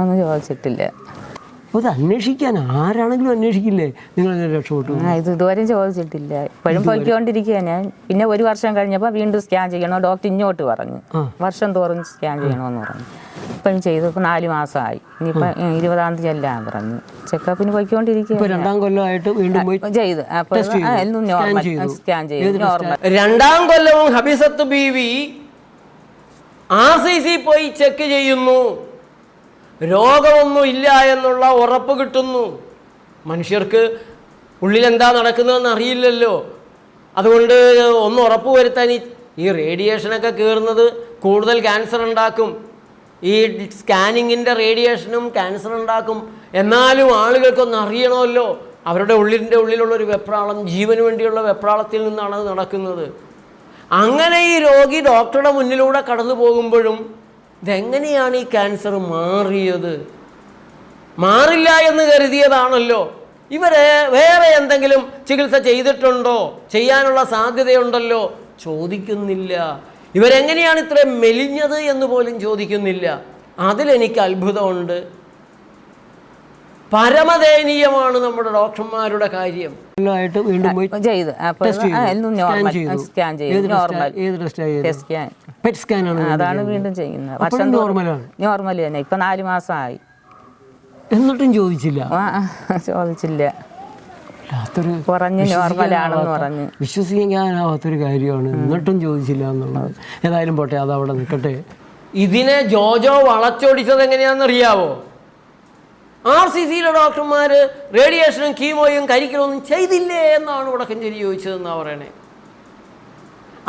ഒന്നും ചോദിച്ചിട്ടില്ല. അപ്പോൾ അത് അന്വേഷിക്കാൻ ആരാണെങ്കിലും അന്വേഷിക്കില്ലേ? നിങ്ങൾ എങ്ങനെ രക്ഷപ്പെട്ടു? ഇത് ഇതുവരെയും ചോദിച്ചിട്ടില്ല. ഇപ്പോഴും പോയിക്കൊണ്ടിരിക്കുക ഞാൻ. പിന്നെ 1 വർഷം കഴിഞ്ഞപ്പോൾ വീണ്ടും സ്കാൻ ചെയ്യണോ ഡോക്ടർ ഇങ്ങോട്ട് പറഞ്ഞു. വർഷം തോറും സ്കാൻ ചെയ്യണമെന്ന് പറഞ്ഞു. ഇപ്പോഴും ചെയ്തപ്പോൾ 4 മാസമായി. ഇനിയിപ്പോൾ 20-ാം തീയതി എല്ലാം പറഞ്ഞു. ചെക്കപ്പിന് പോയിക്കൊണ്ടിരിക്കുക. 2ാം കൊല്ലമായിട്ട് വീണ്ടും പോയി ചെയ്ത് സ്കാൻ ചെയ്തു. 2ാം കൊല്ലവും ഹബിസത്ത് ബീവി RCC പോയി ചെക്ക് ചെയ്യുന്നു. രോഗമൊന്നും ഇല്ല എന്നുള്ള ഉറപ്പ് കിട്ടുന്നു. മനുഷ്യർക്ക് ഉള്ളിലെന്താ നടക്കുന്നതെന്ന് അറിയില്ലല്ലോ. അതുകൊണ്ട് ഒന്ന് ഉറപ്പ് വരുത്താൻ ഈ റേഡിയേഷനൊക്കെ കയറുന്നത് കൂടുതൽ ക്യാൻസർ ഉണ്ടാക്കും. ഈ സ്കാനിങ്ങിൻ്റെ റേഡിയേഷനും ക്യാൻസർ ഉണ്ടാക്കും. എന്നാലും ആളുകൾക്കൊന്ന് അറിയണമല്ലോ, അവരുടെ ഉള്ളിലുള്ളൊരു വെപ്രാളം, ജീവന് വേണ്ടിയുള്ള വെപ്രാളത്തിൽ നിന്നാണ് അത് നടക്കുന്നത്. അങ്ങനെ ഈ രോഗി ഡോക്ടറുടെ മുന്നിലൂടെ കടന്നു പോകുമ്പോഴും ഇതെങ്ങനെയാണ് ഈ ക്യാൻസർ മാറിയത്? മാറില്ല എന്ന് കരുതിയതാണല്ലോ. ഇവരെ വേറെ എന്തെങ്കിലും ചികിത്സ ചെയ്തിട്ടുണ്ടോ, ചെയ്യാനുള്ള സാധ്യതയുണ്ടല്ലോ, ചോദിക്കുന്നില്ല. ഇവരെങ്ങനെയാണ് ഇത്ര മെലിഞ്ഞത് എന്ന് പോലും ചോദിക്കുന്നില്ല. അതിലെനിക്ക് അത്ഭുതമുണ്ട്. പരമദയനീയമാണ് നമ്മുടെ ഡോക്ടർമാരുടെ കാര്യം. വീണ്ടും പോയി ചെയ്തു. അതാണ് വീണ്ടും ചെയ്യുന്നത്. വർഷം നോർമൽ തന്നെ. ഇപ്പൊ 4 മാസമായി. എന്നിട്ടും ചോദിച്ചില്ല. കുറഞ്ഞ് നോർമലാണെന്ന് പറഞ്ഞു. വിശ്വസിക്കാനാവാത്തൊരു കാര്യമാണ്. എന്നിട്ടും ചോദിച്ചില്ല എന്നുള്ളത്. ഏതായാലും പോട്ടെ, അതവിടെ നിൽക്കട്ടെ. ഇതിനെ ജോജോ വളച്ചൊടിച്ചത് എങ്ങനെയാണെന്നറിയാവോ? RCCയിലെ ഡോക്ടർമാർ റേഡിയേഷനും കീമോയും കരിക്കലൊന്നും ചെയ്തില്ലേ എന്നാണ് വടക്കഞ്ചേരി ചോദിച്ചതെന്നാണ് പറയണേ.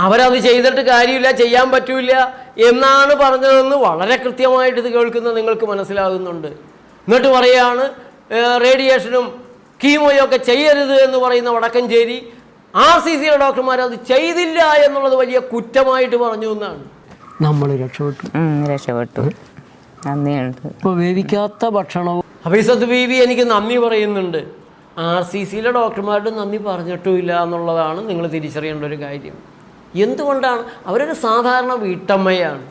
അവരത് ചെയ്തിട്ട് കാര്യമില്ല, ചെയ്യാൻ പറ്റൂല എന്നാണ് പറഞ്ഞതെന്ന് വളരെ കൃത്യമായിട്ട് ഇത് കേൾക്കുന്ന നിങ്ങൾക്ക് മനസ്സിലാകുന്നുണ്ട്. എന്നിട്ട് പറയാണ് റേഡിയേഷനും കീമോയും ഒക്കെ ചെയ്യരുത് എന്ന് പറയുന്ന വടക്കഞ്ചേരി RCCയിലെ ഡോക്ടർമാർ അത് ചെയ്തില്ല എന്നുള്ളത് വലിയ കുറ്റമായിട്ട് പറഞ്ഞു എന്നാണ്. നമ്മൾ രക്ഷപ്പെട്ടു. നന്ദിയുണ്ട്. ഇപ്പോൾ വേവിക്കാത്ത ഭക്ഷണവും ഹഫീസത്ത് ബീവി എനിക്ക് നന്ദി പറയുന്നുണ്ട്. RCCയിലെ ഡോക്ടർമാരുടെ നന്ദി പറഞ്ഞിട്ടുമില്ല എന്നുള്ളതാണ് നിങ്ങൾ തിരിച്ചറിയേണ്ട ഒരു കാര്യം. എന്തുകൊണ്ടാണ്? അവരൊരു സാധാരണ വീട്ടമ്മയാണ്.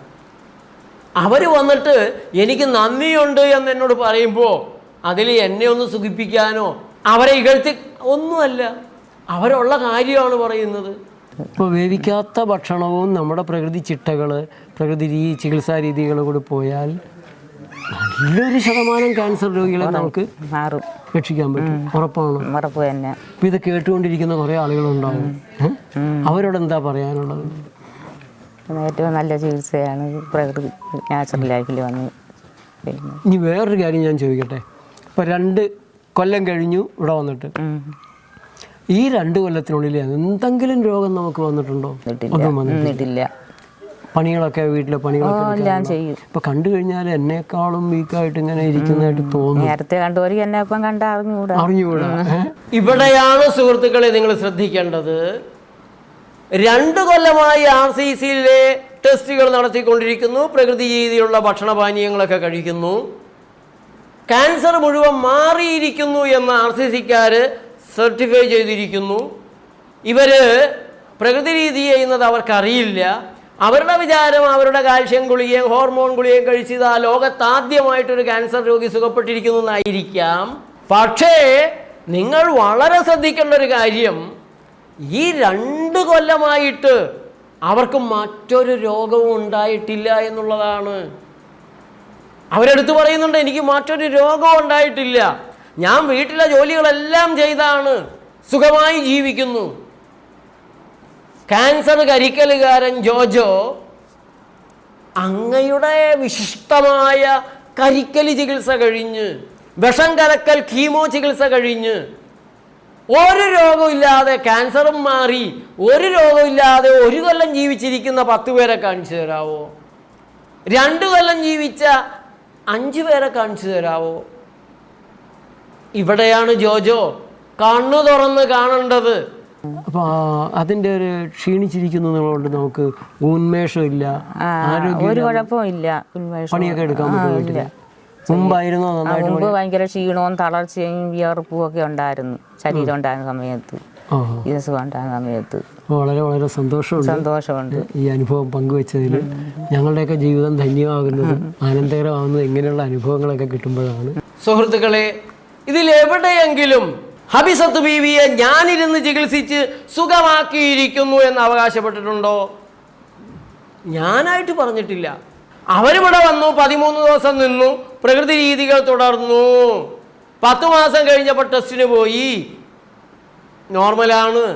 അവർ വന്നിട്ട് എനിക്ക് നന്ദിയുണ്ട് എന്ന് എന്നോട് പറയുമ്പോൾ അതിൽ എന്നെ ഒന്ന് സുഖിപ്പിക്കാനോ അവരെ ഇകഴ്ത്തി ഒന്നുമല്ല, അവരുള്ള കാര്യമാണ് പറയുന്നത്. ഇപ്പോൾ വേവിക്കാത്ത ഭക്ഷണവും നമ്മുടെ പ്രകൃതി ചിട്ടകൾ, പ്രകൃതി ചികിത്സാ രീതികൾ കൂടി പോയാൽ നല്ലൊരു ശതമാനം ക്യാൻസർ രോഗികളെ നമുക്ക് രക്ഷിക്കാൻ പറ്റും. ഉറപ്പാണ്. അപ്പം ഇത് കേട്ടുകൊണ്ടിരിക്കുന്ന കുറേ ആളുകളുണ്ടാവും. അവരോട് എന്താ പറയാനുള്ളത്? ഏറ്റവും നല്ല ചികിത്സയാണ് പ്രകൃതി നാച്ചുറൽ ലൈഫിൽ വന്ന്. ഇനി വേറൊരു കാര്യം ഞാൻ ചോദിക്കട്ടെ. ഇപ്പോൾ 2 കൊല്ലം കഴിഞ്ഞു ഇവിടെ വന്നിട്ട്, ഈ 2 കൊല്ലത്തിനുള്ളിൽ എന്തെങ്കിലും രോഗം നമുക്ക് വന്നിട്ടുണ്ടോ? ഒന്നും വന്നിട്ടില്ല. പണികളൊക്കെ, വീട്ടിലെ പണികളൊക്കെ ഇപ്പൊ കണ്ടു കഴിഞ്ഞാൽ എന്നെക്കാളും വീക്കായിട്ട് ഇങ്ങനെ ഇരിക്കുന്നതായിട്ട് തോന്നുന്നു. നേരത്തെ കണ്ടവർ എന്നെ ഇപ്പം കണ്ട അറിഞ്ഞുകൂടാ. ഇവിടെയാണ് സുഹൃത്തുക്കളെ നിങ്ങൾ ശ്രദ്ധിക്കേണ്ടത്. 2 കൊല്ലമായി RCCയിലെ ടെസ്റ്റുകൾ നടത്തിക്കൊണ്ടിരിക്കുന്നു. പ്രകൃതി രീതിയിലുള്ള ഭക്ഷണപാനീയങ്ങളൊക്കെ കഴിക്കുന്നു. ക്യാൻസർ മുഴുവൻ മാറിയിരിക്കുന്നു എന്ന് RCCക്കാർ സർട്ടിഫൈ ചെയ്തിരിക്കുന്നു. ഇവർ പ്രകൃതി രീതി ചെയ്യുന്നത് അവർക്കറിയില്ല. അവരുടെ വിചാരം അവരുടെ കാൽഷ്യം ഗുളികയും ഹോർമോൺ ഗുളികയും കഴിച്ചത് ആ ലോകത്താദ്യമായിട്ടൊരു ക്യാൻസർ രോഗി സുഖപ്പെട്ടിരിക്കുന്നു എന്നായിരിക്കാം. പക്ഷേ നിങ്ങൾ വളരെ ശ്രദ്ധിക്കേണ്ട ഒരു കാര്യം, ഈ 2 കൊല്ലമായിട്ട് അവർക്ക് മറ്റൊരു രോഗവും ഉണ്ടായിട്ടില്ല എന്നുള്ളതാണ്. അവരെടുത്ത് പറയുന്നുണ്ട്, എനിക്ക് മറ്റൊരു രോഗവും ഉണ്ടായിട്ടില്ല, ഞാൻ വീട്ടിലെ ജോലികളെല്ലാം ചെയ്താണ് സുഖമായി ജീവിക്കുന്നു. ക്യാൻസർ കരിക്കലുകാരൻ ജോജോ അങ്ങയുടെ വിശിഷ്ടമായ കരിക്കൽ ചികിത്സ കഴിഞ്ഞ്, വിഷം കലക്കൽ കീമോ ചികിത്സ കഴിഞ്ഞ്, ഒരു രോഗമില്ലാതെ ക്യാൻസറും മാറി, ഒരു രോഗമില്ലാതെ 1 കൊല്ലം ജീവിച്ചിരിക്കുന്ന 10 പേരെ കാണിച്ചു തരാവോ? 2 കൊല്ലം ജീവിച്ച 5 പേരെ കാണിച്ചു തരാവോ? ഇവിടെയാണ് ജോജോ കണ്ണു തുറന്ന് കാണേണ്ടത്. അപ്പോൾ അതിൻ്റെ ഒരു ക്ഷീണിച്ചിരിക്കുന്നതുകൊണ്ട് നമുക്ക് ഉന്മേഷമില്ല, ഒരു കുഴപ്പമില്ല, പണിയൊക്കെ എടുക്കാൻ പറ്റില്ല. മുമ്പായിരുന്നു മുമ്പ് ഭയങ്കര ക്ഷീണവും തളർച്ചയും വിയർപ്പും ഒക്കെ ഉണ്ടായിരുന്നു ശരീരം ഉണ്ടായിരുന്ന സമയത്ത്, ഉണ്ടായിരുന്ന സമയത്ത്. വളരെ വളരെ സന്തോഷമുണ്ട് ഈ അനുഭവം പങ്കുവെച്ചതിൽ. ഞങ്ങളുടെയൊക്കെ ജീവിതം ധന്യമാകുന്നതും ആനന്ദകരമാകുന്നതും ഇങ്ങനെയുള്ള അനുഭവങ്ങളൊക്കെ കിട്ടുമ്പോഴാണ്. സുഹൃത്തുക്കളെ, ഇതിലെവിടെയെങ്കിലും ഹബീസത്ത് ബീവിയെ ഞാനിരുന്ന് ചികിത്സിച്ച് സുഖമാക്കിയിരിക്കുന്നു എന്ന് അവകാശപ്പെട്ടിട്ടുണ്ടോ? ഞാനായിട്ട് പറഞ്ഞിട്ടില്ല. അവരിവിടെ വന്നു, 13 ദിവസം നിന്നു, പ്രകൃതി രീതികൾ തുടർന്നു. 10 മാസം കഴിഞ്ഞപ്പോൾ ടെസ്റ്റിന് പോയി, നോർമലാണ്.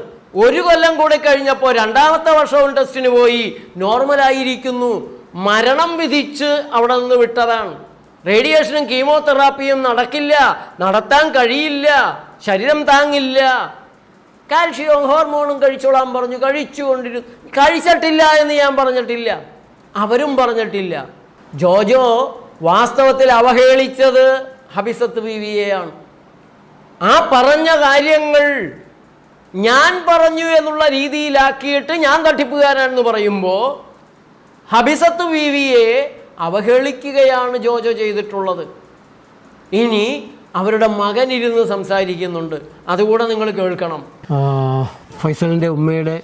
1 കൊല്ലം കൂടെ കഴിഞ്ഞപ്പോൾ 2ാമത്തെ വർഷവും ടെസ്റ്റിന് പോയി, നോർമലായിരിക്കുന്നു. മരണം വിധിച്ച് അവിടെ നിന്ന് വിട്ടതാണ്. റേഡിയേഷനും കീമോതെറാപ്പിയും നടക്കില്ല, നടത്താൻ കഴിയില്ല, ശരീരം താങ്ങില്ല. കാൽഷ്യം ഹോർമോണും കഴിച്ചോളാൻ പറഞ്ഞു, കഴിച്ചിട്ടില്ല എന്ന് ഞാൻ പറഞ്ഞിട്ടില്ല, അവരും പറഞ്ഞിട്ടില്ല. ജോജോ വാസ്തവത്തിൽ അവഹേളിച്ചത് ഹബീസത്ത് ബീവിയെയാണ്. ആ പറഞ്ഞ കാര്യങ്ങൾ ഞാൻ പറഞ്ഞു എന്നുള്ള രീതിയിലാക്കിയിട്ട് ഞാൻ തട്ടിപ്പുകാരാണെന്ന് പറയുമ്പോൾ ഹബീസത്ത് ബീവിയെ അവഹേളിക്കുകയാണ് ജോജോ ചെയ്തിട്ടുള്ളത്. ഇനി അവരുടെ മകനിരുന്ന് സംസാരിക്കുന്നുണ്ട്, അതുകൂടെ നിങ്ങൾ കേൾക്കണം. ഫൈസലിൻ്റെ ഉമ്മയുടെ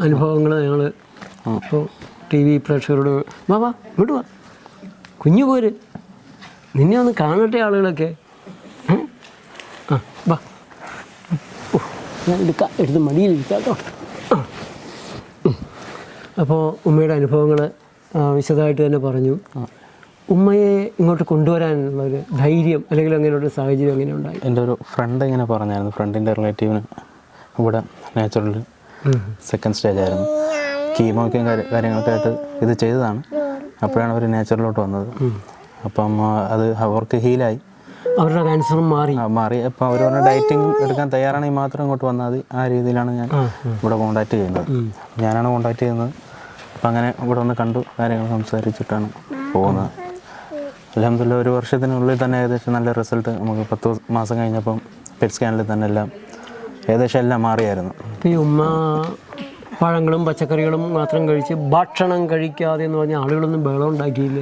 അനുഭവങ്ങൾ ഞങ്ങൾ ഇപ്പോൾ ടി വി പ്രേക്ഷകരോട് വാ ഇങ്ങോട്ട് വാ, കുഞ്ഞു പോര്, നിന്നെ ഒന്ന് കാണട്ടെ ആളുകളൊക്കെ. ആ വാ, ഞാൻ എടുത്ത് മടിയിലിരിക്കാം കേട്ടോ. അപ്പോൾ ഉമ്മയുടെ അനുഭവങ്ങൾ വിശദമായിട്ട് തന്നെ പറഞ്ഞു. ഉമ്മയെ ഇങ്ങോട്ട് കൊണ്ടുവരാനുള്ളൊരു ധൈര്യം അല്ലെങ്കിൽ അങ്ങനെയുള്ള സാഹചര്യം എങ്ങനെ ഉണ്ടായി? എൻ്റെ ഒരു ഫ്രണ്ട് ഇങ്ങനെ പറഞ്ഞായിരുന്നു, ഫ്രണ്ടിൻ്റെ റിലേറ്റീവിന് ഇവിടെ നാച്ചുറൽ സെക്കൻഡ് സ്റ്റേജ് ആയിരുന്നു, കീമോയ്ക്കും കാര്യങ്ങളൊക്കെ ആയിട്ട് ഇത് ചെയ്തതാണ്. അപ്പോഴാണ് അവർ നാച്ചുറലിലോട്ട് വന്നത്. അപ്പം അത് അവർക്ക് ഹീലായി, അവരുടെ ക്യാൻസറും മാറി. അപ്പം അവർ പറഞ്ഞ ഡയറ്റിംഗ് എടുക്കാൻ തയ്യാറാണെങ്കിൽ മാത്രം ഇങ്ങോട്ട് വന്നാൽ മതി. ആ രീതിയിലാണ് ഞാൻ ഇവിടെ കോൺടാക്ട് ചെയ്യുന്നത്. ഞാനാണ് കോൺടാക്ട് ചെയ്യുന്നത്. അപ്പം അങ്ങനെ ഇവിടെ വന്ന് കണ്ടു, കാര്യങ്ങൾ സംസാരിച്ചിട്ടാണ് പോകുന്നത്. അൽഹംദുലില്ലാ 1 വർഷത്തിനുള്ളിൽ തന്നെ ഏകദേശം നല്ല റിസൾട്ട് നമുക്ക് 10 മാസം കഴിഞ്ഞപ്പം പെറ്റ് സ്കാനിൽ തന്നെ എല്ലാം ഏകദേശം എല്ലാം മാറിയായിരുന്നു. ഈ ഉമ്മ പഴങ്ങളും പച്ചക്കറികളും മാത്രം കഴിച്ച് ഭക്ഷണം കഴിക്കാതെ എന്ന് പറഞ്ഞാൽ ആളുകളൊന്നും ബഹളം ഉണ്ടാക്കിയില്ല.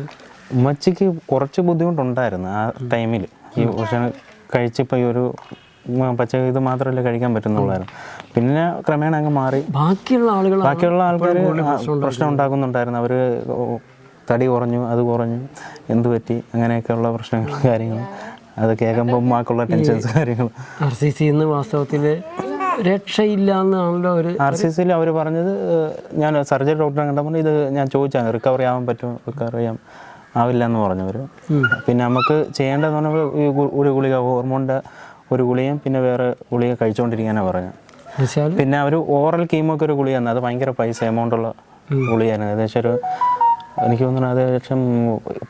ഉമ്മച്ചിക്ക് കുറച്ച് ബുദ്ധിമുട്ടുണ്ടായിരുന്നു ആ ടൈമിൽ. ഈ ഭക്ഷണം കഴിച്ചപ്പോൾ ഈ ഒരു പച്ചക്കറി ഇത് മാത്രമല്ലേ കഴിക്കാൻ പറ്റുന്നുള്ളായിരുന്നു. പിന്നെ ക്രമേണ അങ്ങ് മാറി. ബാക്കിയുള്ള ആൾക്കാർ പ്രശ്നം ഉണ്ടാക്കുന്നുണ്ടായിരുന്നു. അവർ തടി കുറഞ്ഞു, അത് കുറഞ്ഞു, എന്ത് പറ്റി, അങ്ങനെയൊക്കെയുള്ള പ്രശ്നങ്ങളും കാര്യങ്ങളും അത് കേൾക്കുമ്പോൾ ഉമ്മാക്കുള്ള ടെൻഷൻസ് കാര്യങ്ങൾ. RCC വാസ്തവത്തിൽ രക്ഷയില്ല എന്നാണല്ലോ അവർ RCCയിൽ അവർ പറഞ്ഞത്. ഞാൻ സർജറി ഡോക്ടറെ കണ്ടപ്പോൾ ഇത് ഞാൻ ചോദിച്ചാണ് റിക്കവറി ആവാൻ പറ്റുമോ, റിക്കവറി ആവില്ല എന്ന് പറഞ്ഞവർ. പിന്നെ നമുക്ക് ചെയ്യേണ്ടതെന്ന് പറഞ്ഞാൽ ഒരു ഗുളിക, ഹോർമോണിൻ്റെ ഒരു ഗുളികയും പിന്നെ വേറെ ഗുളിക കഴിച്ചുകൊണ്ടിരിക്കാനാണ് പറഞ്ഞത്. പിന്നെ അവർ ഓറൽ കീമോക്ക് ഒരു ഗുളിക തന്നെ, അത് ഭയങ്കര പൈസ എമൗണ്ടുള്ള ഗുളികയാണ്. ഏകദേശം എനിക്ക് തോന്നുന്നു ഏകദേശം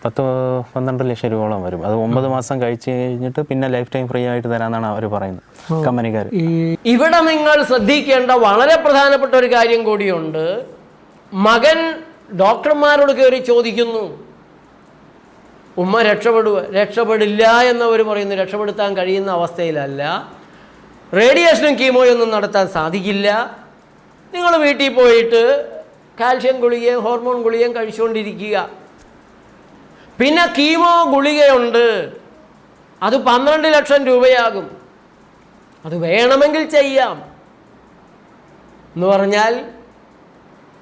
10-12 ലക്ഷം രൂപയോളം വരും. അത് 9 മാസം കഴിച്ച് കഴിഞ്ഞിട്ട് പിന്നെ ലൈഫ് ടൈം ഫ്രീ ആയിട്ട് തരാമെന്നാണ് അവർ പറയുന്നത്, കമ്പനിക്കാർ. ഇവിടെ നിങ്ങൾ ശ്രദ്ധിക്കേണ്ട വളരെ പ്രധാനപ്പെട്ട ഒരു കാര്യം കൂടിയുണ്ട്. മകൻ ഡോക്ടർമാരോട് കയറി ചോദിക്കുന്നു, ഉമ്മ രക്ഷപ്പെടില്ല എന്നവർ പറയുന്നു. രക്ഷപ്പെടുത്താൻ കഴിയുന്ന അവസ്ഥയിലല്ല, റേഡിയേഷനും കീമോയൊന്നും നടത്താൻ സാധിക്കില്ല, നിങ്ങൾ വീട്ടിൽ പോയിട്ട് കാൽഷ്യം ഗുളികയും ഹോർമോൺ ഗുളികയും കഴിച്ചുകൊണ്ടിരിക്കുക. പിന്നെ കീമോ ഗുളികയുണ്ട്, അത് 12 ലക്ഷം രൂപയാകും, അത് വേണമെങ്കിൽ ചെയ്യാം എന്ന് പറഞ്ഞാൽ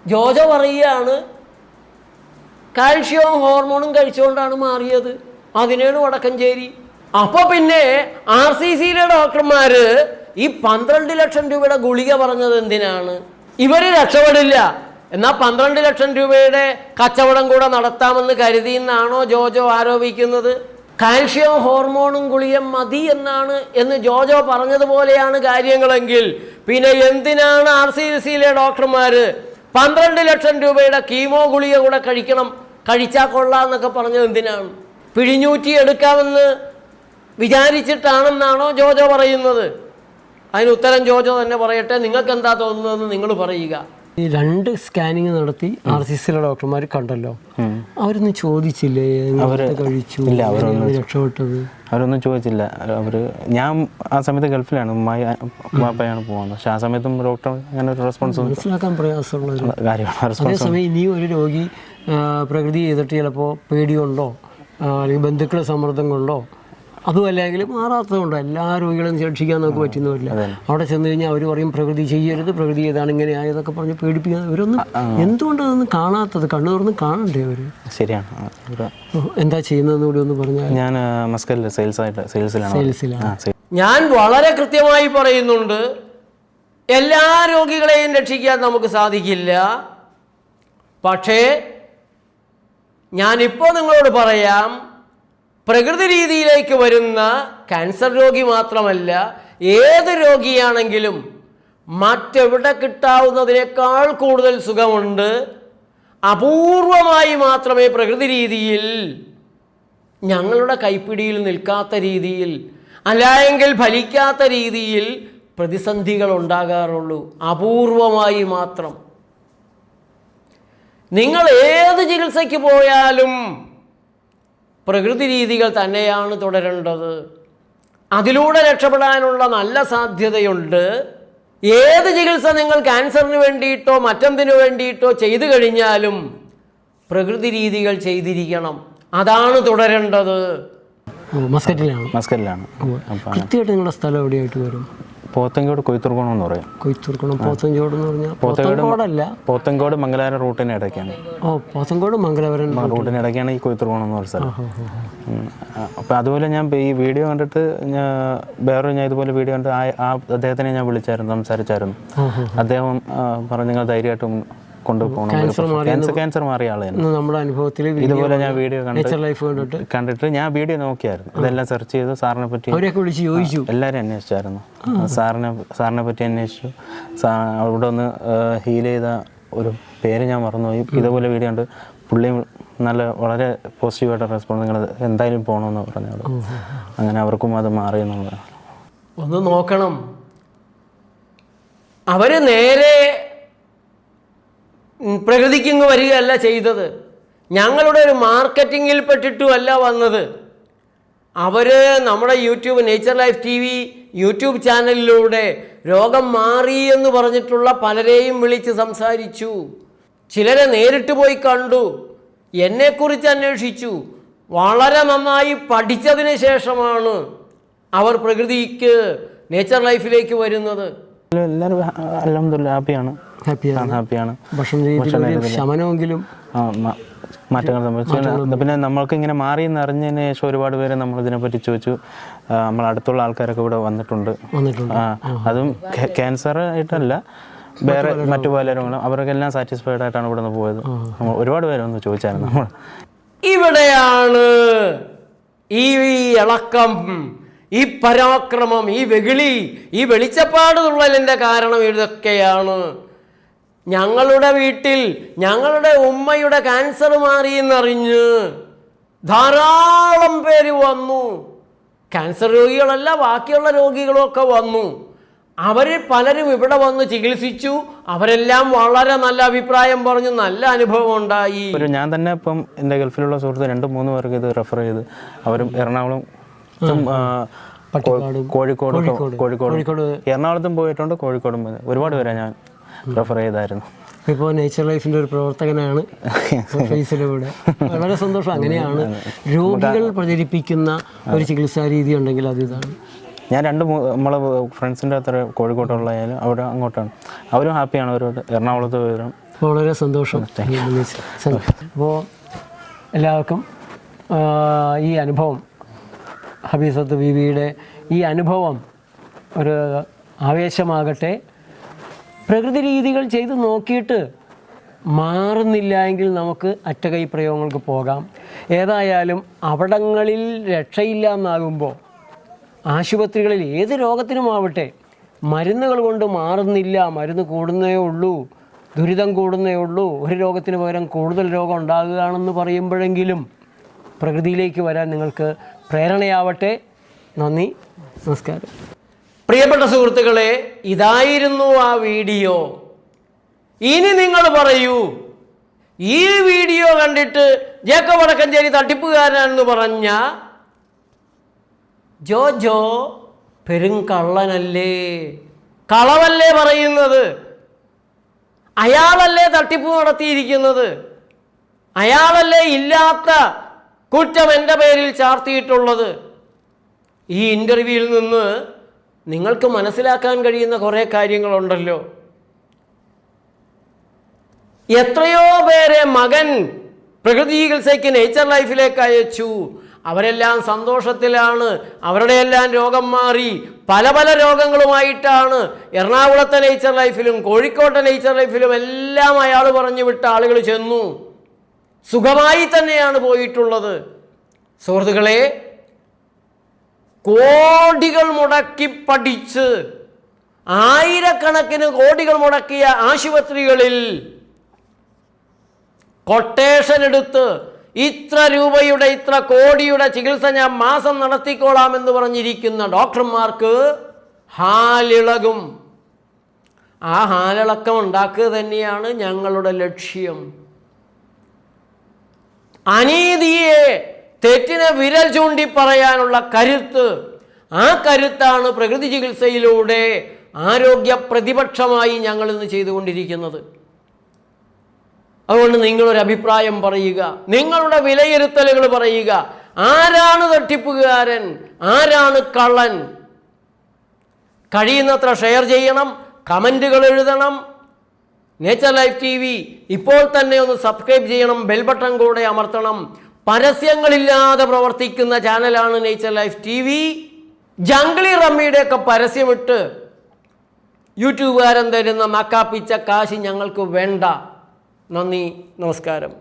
ജോജോ പറയുകയാണ് കാൽഷ്യവും ഹോർമോണും കഴിച്ചുകൊണ്ടാണ് മാറിയത്. അതിനാണ് വടക്കഞ്ചേരി. അപ്പോൾ പിന്നെ RCCയിലെ ഡോക്ടർമാർ ഈ 12 ലക്ഷം രൂപയുടെ ഗുളിക പറഞ്ഞത് എന്തിനാണ്? ഇവർ രക്ഷപ്പെടില്ല, എന്നാൽ 12 ലക്ഷം രൂപയുടെ കച്ചവടം കൂടെ നടത്താമെന്ന് കരുതിയെന്നാണോ ജോജോ ആരോപിക്കുന്നത്? കാൽഷ്യവും ഹോർമോണും ഗുളികം മതി എന്ന് ജോജോ പറഞ്ഞതുപോലെയാണ് കാര്യങ്ങളെങ്കിൽ പിന്നെ എന്തിനാണ് RCCയിലെ ഡോക്ടർമാർ 12 ലക്ഷം രൂപയുടെ കീമോ ഗുളിക കൂടെ കഴിച്ചാൽ കൊള്ളാം എന്നൊക്കെ പറഞ്ഞത് എന്തിനാണ്? പിഴിഞ്ഞൂറ്റി എടുക്കാമെന്ന് വിചാരിച്ചിട്ടാണെന്നാണോ ജോജോ പറയുന്നത്? അതിന് ഉത്തരം ജോജോ തന്നെ പറയട്ടെ. നിങ്ങൾക്ക് എന്താ തോന്നുന്നതെന്ന് നിങ്ങൾ പറയുക. ഈ 2 സ്കാനിങ് നടത്തി RCCയിലെ ഡോക്ടർമാർ കണ്ടല്ലോ, അവരൊന്നും ചോദിച്ചില്ലേ കഴിച്ചു രക്ഷപ്പെട്ടത്? അവരൊന്നും ചോദിച്ചില്ല. ഞാൻ ആ സമയത്ത് ഗൾഫിലാണ്, ഉമ്മാപ്പയാണ് പോകുന്നത്. പക്ഷെ ആ സമയത്തും ഡോക്ടർ അങ്ങനെ ഒരു റെസ്പോൺസ് മനസ്സിലാക്കാൻ പ്രയാസമുള്ള കാര്യമാണ്. അതേസമയം ഇനിയും ഒരു രോഗി പ്രകൃതി ചെയ്തിട്ട് ചിലപ്പോൾ പേടിയുണ്ടോ അല്ലെങ്കിൽ ബന്ധുക്കളുടെ സമ്മർദ്ദം കൊണ്ടോ അതും അല്ലെങ്കിൽ മാറാത്തത് കൊണ്ടോ എല്ലാ രോഗികളും രക്ഷിക്കാൻ നമുക്ക് പറ്റുന്നില്ല. അവിടെ ചെന്ന് കഴിഞ്ഞാൽ അവർ പറയും പ്രകൃതി ചെയ്യരുത്, പ്രകൃതി ചെയ്താണ് ഇങ്ങനെ ആയതൊക്കെ പറഞ്ഞ് പേടിപ്പിക്കാൻ. ഇവരൊന്നും എന്തുകൊണ്ട് അതൊന്നും കാണാത്തത്? കണ്ണു തുറന്ന് കാണണ്ടേ അവർ? ശരിയാണ്. എന്താ ചെയ്യുന്നതെന്ന് കൂടി ഒന്ന് പറഞ്ഞാൽ. ഞാൻ മസ്കലിൽ സെയിൽസിലാണ്. ഞാൻ വളരെ കൃത്യമായി പറയുന്നുണ്ട്, എല്ലാ രോഗികളെയും രക്ഷിക്കാൻ നമുക്ക് സാധിക്കില്ല. പക്ഷേ ഞാനിപ്പോൾ നിങ്ങളോട് പറയാം, പ്രകൃതി രീതിയിലേക്ക് വരുന്ന ക്യാൻസർ രോഗി മാത്രമല്ല, ഏത് രോഗിയാണെങ്കിലും മറ്റെവിടെ കിട്ടാവുന്നതിനേക്കാൾ കൂടുതൽ സുഖമുണ്ട്. അപൂർവമായി മാത്രമേ പ്രകൃതി രീതിയിൽ ഞങ്ങളുടെ കൈപ്പിടിയിൽ നിൽക്കാത്ത രീതിയിൽ അല്ല എങ്കിൽ ഫലിക്കാത്ത രീതിയിൽ പ്രതിസന്ധികൾ ഉണ്ടാകാറുള്ളൂ, അപൂർവമായി മാത്രം. നിങ്ങൾ ഏത് ചികിത്സയ്ക്ക് പോയാലും പ്രകൃതി രീതികൾ തന്നെയാണ് തുടരേണ്ടത്. അതിലൂടെ രക്ഷപ്പെടാനുള്ള നല്ല സാധ്യതയുണ്ട്. ഏത് ചികിത്സ നിങ്ങൾ ക്യാൻസറിന് വേണ്ടിയിട്ടോ മറ്റെന്തിനു വേണ്ടിയിട്ടോ ചെയ്തു കഴിഞ്ഞാലും പ്രകൃതി രീതികൾ ചെയ്തിരിക്കണം, അതാണ് തുടരേണ്ടത്. മസ്കറ്റിലാണ്. കൃത്യമായിട്ട് നിങ്ങളുടെ സ്ഥലം എവിടെയായിട്ട് വരും? പോത്തങ്കോട് കൊയ്ത്തുർക്കോണം എന്ന് പറയും. കൊയ്ത്തുർക്കോണം പോത്തങ്കോട് എന്ന് പറഞ്ഞാൽ പോത്തങ്കോടല്ല, പോത്തങ്കോട് മംഗലാപുരം റൂട്ടിന് ഇടയ്ക്കാണ്. പോത്തങ്കോട് മംഗലാപുരം റൂട്ടിന് ഇടയ്ക്കാണ് ഈ കൊയ്ത്തുർക്കോണം എന്ന് പറഞ്ഞ സ്ഥലം. അപ്പം അതുപോലെ ഞാൻ ഈ വീഡിയോ കണ്ടിട്ട് ഞാൻ ഇതുപോലെ വീഡിയോ കണ്ടിട്ട് അദ്ദേഹത്തിനെ ഞാൻ വിളിച്ചായിരുന്നു, സംസാരിച്ചായിരുന്നു. അദ്ദേഹം പറഞ്ഞു നിങ്ങൾ ധൈര്യമായിട്ടും കൊണ്ടുപോകണം, ക്യാൻസർ മാറിയ ആളായിരുന്നു. നമ്മുടെ അനുഭവത്തിൽ ഇതുപോലെ ഞാൻ വീഡിയോ കണ്ടിട്ട് ഞാൻ വീഡിയോ നോക്കിയായിരുന്നു, ഇതെല്ലാം സെർച്ച് ചെയ്ത് സാറിനെ പറ്റി ചോദിച്ചു, എല്ലാവരും അന്വേഷിച്ചായിരുന്നു. സാറിനെ പറ്റി അന്വേഷിച്ചു. അവിടെ ഒന്ന് ഹീൽ ചെയ്ത ഒരു പേര് ഞാൻ മറന്നുപോയി. ഇതുപോലെ വീഡിയോ ഉണ്ട്, പുള്ളിയും വളരെ പോസിറ്റീവായിട്ട് റെസ്പോണ്ട്, നിങ്ങൾ എന്തായാലും പോകണമെന്ന് പറഞ്ഞത്. അങ്ങനെ അവർക്കും അത് മാറിയെന്നുള്ളത് ഒന്ന് നോക്കണം. അവർ നേരെ പ്രകൃതിക്കിങ്ങ് വരികയല്ല ചെയ്തത്, ഞങ്ങളുടെ ഒരു മാർക്കറ്റിങ്ങിൽ പെട്ടിട്ടുമല്ല വന്നത്. അവർ നമ്മുടെ നേച്ചർ ലൈഫ് TV യൂട്യൂബ് ചാനലിലൂടെ രോഗം മാറി എന്ന് പറഞ്ഞിട്ടുള്ള പലരെയും വിളിച്ച് സംസാരിച്ചു. ചിലരെ നേരിട്ട് പോയി കണ്ടു, എന്നെക്കുറിച്ച് അന്വേഷിച്ചു. വളരെ നന്നായി പഠിച്ചതിന് ശേഷമാണ് അവർ പ്രകൃതിക്ക് നേച്ചർ ലൈഫിലേക്ക് വരുന്നത്. എല്ലാവരും അൽഹംദുലില്ലാ ഹാപ്പിയാണ്. ശമനമെങ്കിലും മാറ്റങ്ങൾ സംഭവിച്ചു. പിന്നെ നമ്മൾക്ക് ഇങ്ങനെ മാറി എന്നറിഞ്ഞതിന് ശേഷം ഒരുപാട് പേര് നമ്മൾ ഇതിനെപ്പറ്റി ചോദിച്ചു. നമ്മൾ അടുത്തുള്ള ആൾക്കാരൊക്കെ ഇവിടെ വന്നിട്ടുണ്ട്. അതും ക്യാൻസർ ആയിട്ടല്ല, വേറെ മറ്റു പല രോഗങ്ങളും, അവർക്കെല്ലാം സാറ്റിസ്ഫൈഡ് ആയിട്ടാണ് ഇവിടെ നിന്ന് പോയത്. ഒരുപാട് പേര് ഒന്ന് ചോദിച്ചായിരുന്നു. നമ്മൾ ഇവിടെയാണ് ഈ ഇളക്കം, ഈ പരാക്രമം, ഈ വെകിളി, ഈ വെളിച്ചപ്പാട് തുള്ളലിൻ്റെ കാരണം ഇതൊക്കെയാണ്. ഞങ്ങളുടെ വീട്ടിൽ ഞങ്ങളുടെ ഉമ്മയുടെ ക്യാൻസർ മാറിയെന്നറിഞ്ഞ് ധാരാളം പേര് വന്നു. ക്യാൻസർ രോഗികളല്ല, ബാക്കിയുള്ള രോഗികളൊക്കെ വന്നു. അവർ പലരും ഇവിടെ വന്ന് ചികിത്സിച്ചു. അവരെല്ലാം വളരെ നല്ല അഭിപ്രായം പറഞ്ഞു, നല്ല അനുഭവം ഉണ്ടായി. ഞാൻ തന്നെ ഇപ്പം എൻ്റെ ഗൾഫിലുള്ള സുഹൃത്ത് 2-3 പേർക്ക് ഇത് റെഫർ ചെയ്ത്, അവരും എറണാകുളം, കോഴിക്കോട്, എറണാകുളത്തും പോയിട്ടുണ്ട്, കോഴിക്കോടും ഒരുപാട് പേരെ ഞാൻ റെഫർ ചെയ്തായിരുന്നു. ഇപ്പോൾ നേച്ചർ ലൈഫിൻ്റെ ഒരു പ്രവർത്തകനാണ് ഫേസിലൂടെ. വളരെ സന്തോഷം. അങ്ങനെയാണ് രോഗികൾ പ്രചരിപ്പിക്കുന്ന ഒരു ചികിത്സാ രീതി ഉണ്ടെങ്കിൽ അത് ഇതാണ്. ഞാൻ നമ്മളെ ഫ്രണ്ട്സിൻ്റെ അത്ര കോഴിക്കോട്ടുള്ളതായാലും അവിടെ അങ്ങോട്ടാണ്, അവരും ഹാപ്പിയാണ്. അവരോട് എറണാകുളത്ത് വരും. വളരെ സന്തോഷം. അപ്പോൾ എല്ലാവർക്കും ഈ അനുഭവം, ഹബീസത്ത് ബീവിയുടെ ഈ അനുഭവം ഒരു ആവേശമാകട്ടെ. പ്രകൃതി രീതികൾ ചെയ്ത് നോക്കിയിട്ട് മാറുന്നില്ല എങ്കിൽ നമുക്ക് അറ്റകൈ പ്രയോഗങ്ങൾക്ക് പോകാം. ഏതായാലും അവിടങ്ങളിൽ രക്ഷയില്ല എന്നാകുമ്പോൾ ആശുപത്രികളിൽ ഏത് രോഗത്തിനുമാവട്ടെ മരുന്നുകൾ കൊണ്ട് മാറുന്നില്ല, മരുന്ന് കൂടുന്നേ ഉള്ളൂ, ദുരിതം കൂടുന്നേ ഉള്ളൂ, ഒരു രോഗത്തിന് പകരം കൂടുതൽ രോഗം ഉണ്ടാകുകയാണെന്ന് പറയുമ്പോഴെങ്കിലും പ്രകൃതിയിലേക്ക് വരാൻ നിങ്ങൾക്ക് പ്രേരണയാവട്ടെ. നന്ദി, നമസ്കാരം. പ്രിയപ്പെട്ട സുഹൃത്തുക്കളെ, ഇതായിരുന്നു ആ വീഡിയോ. ഇനി നിങ്ങൾ പറയൂ, ഈ വീഡിയോ കണ്ടിട്ട് ജേക്കബ് വടക്കഞ്ചേരി തട്ടിപ്പുകാരനാണെന്ന് പറഞ്ഞ ജോജോ പെരുങ്കള്ളനല്ലേ? കളവല്ലേ പറയുന്നത്? അയാളല്ലേ തട്ടിപ്പ് നടത്തിയിരിക്കുന്നത്? അയാളല്ലേ ഇല്ലാത്ത കുറ്റം എൻ്റെ പേരിൽ ചാർത്തിയിട്ടുള്ളത്? ഈ ഇൻ്റർവ്യൂവിൽ നിന്ന് നിങ്ങൾക്ക് മനസ്സിലാക്കാൻ കഴിയുന്ന കുറേ കാര്യങ്ങളുണ്ടല്ലോ. എത്രയോ പേരെ മകൻ പ്രകൃതി ചികിത്സയ്ക്ക് നേച്ചർ ലൈഫിലേക്ക് അയച്ചു. അവരെല്ലാം സന്തോഷത്തിലാണ്, അവരുടെയെല്ലാം രോഗം മാറി. പല പല രോഗങ്ങളുമായിട്ടാണ് എറണാകുളത്തെ നേച്ചർ ലൈഫിലും കോഴിക്കോട്ടെ നേച്ചർ ലൈഫിലും എല്ലാം അയാൾ പറഞ്ഞു വിട്ട ആളുകൾ ചെന്നു. സുഖമായി തന്നെയാണ് പോയിട്ടുള്ളത്. സുഹൃത്തുക്കളെ, കോടികൾ മുടക്കി പഠിച്ച് ആയിരക്കണക്കിന് കോടികൾ മുടക്കിയ ആശുപത്രികളിൽ കൊട്ടേഷൻ എടുത്ത് ഇത്ര രൂപയുടെ ഇത്ര കോടിയുടെ ചികിത്സ ഞാൻ മാസം നടത്തിക്കോളാമെന്ന് പറഞ്ഞിരിക്കുന്ന ഡോക്ടർമാർക്ക് ഹാലിളകും. ആ ഹാലിളക്കം ഉണ്ടാക്കുക തന്നെയാണ് ഞങ്ങളുടെ ലക്ഷ്യം. അനീതിയെ, തെറ്റിനെ വിരൽ ചൂണ്ടി പറയാനുള്ള കരുത്ത്, ആ കരുത്താണ് പ്രകൃതി ചികിത്സയിലൂടെ ആരോഗ്യ പ്രതിപക്ഷമായി ഞങ്ങൾ ഇന്ന് ചെയ്തുകൊണ്ടിരിക്കുന്നത്. അതുകൊണ്ട് നിങ്ങളൊരു അഭിപ്രായം പറയുക, നിങ്ങളുടെ വിലയിരുത്തലുകൾ പറയുക. ആരാണ് തട്ടിപ്പുകാരൻ, ആരാണ് കള്ളൻ? കഴിയുന്നത്ര ഷെയർ ചെയ്യണം, കമൻറ്റുകൾ എഴുതണം. നേച്ചർ ലൈഫ് TV ഇപ്പോൾ തന്നെ ഒന്ന് സബ്സ്ക്രൈബ് ചെയ്യണം, ബെൽ ബട്ടൺ കൂടെ അമർത്തണം. പരസ്യങ്ങളില്ലാതെ പ്രവർത്തിക്കുന്ന ചാനലാണ് നേച്ചർ ലൈഫ് TV. ജംഗ്ലി റമ്മിയുടെയൊക്കെ പരസ്യമിട്ട് യൂട്യൂബുകാരൻ തരുന്ന മക്കാപ്പിച്ച കാശ് ഞങ്ങൾക്ക് വേണ്ട. നന്ദി, നമസ്കാരം.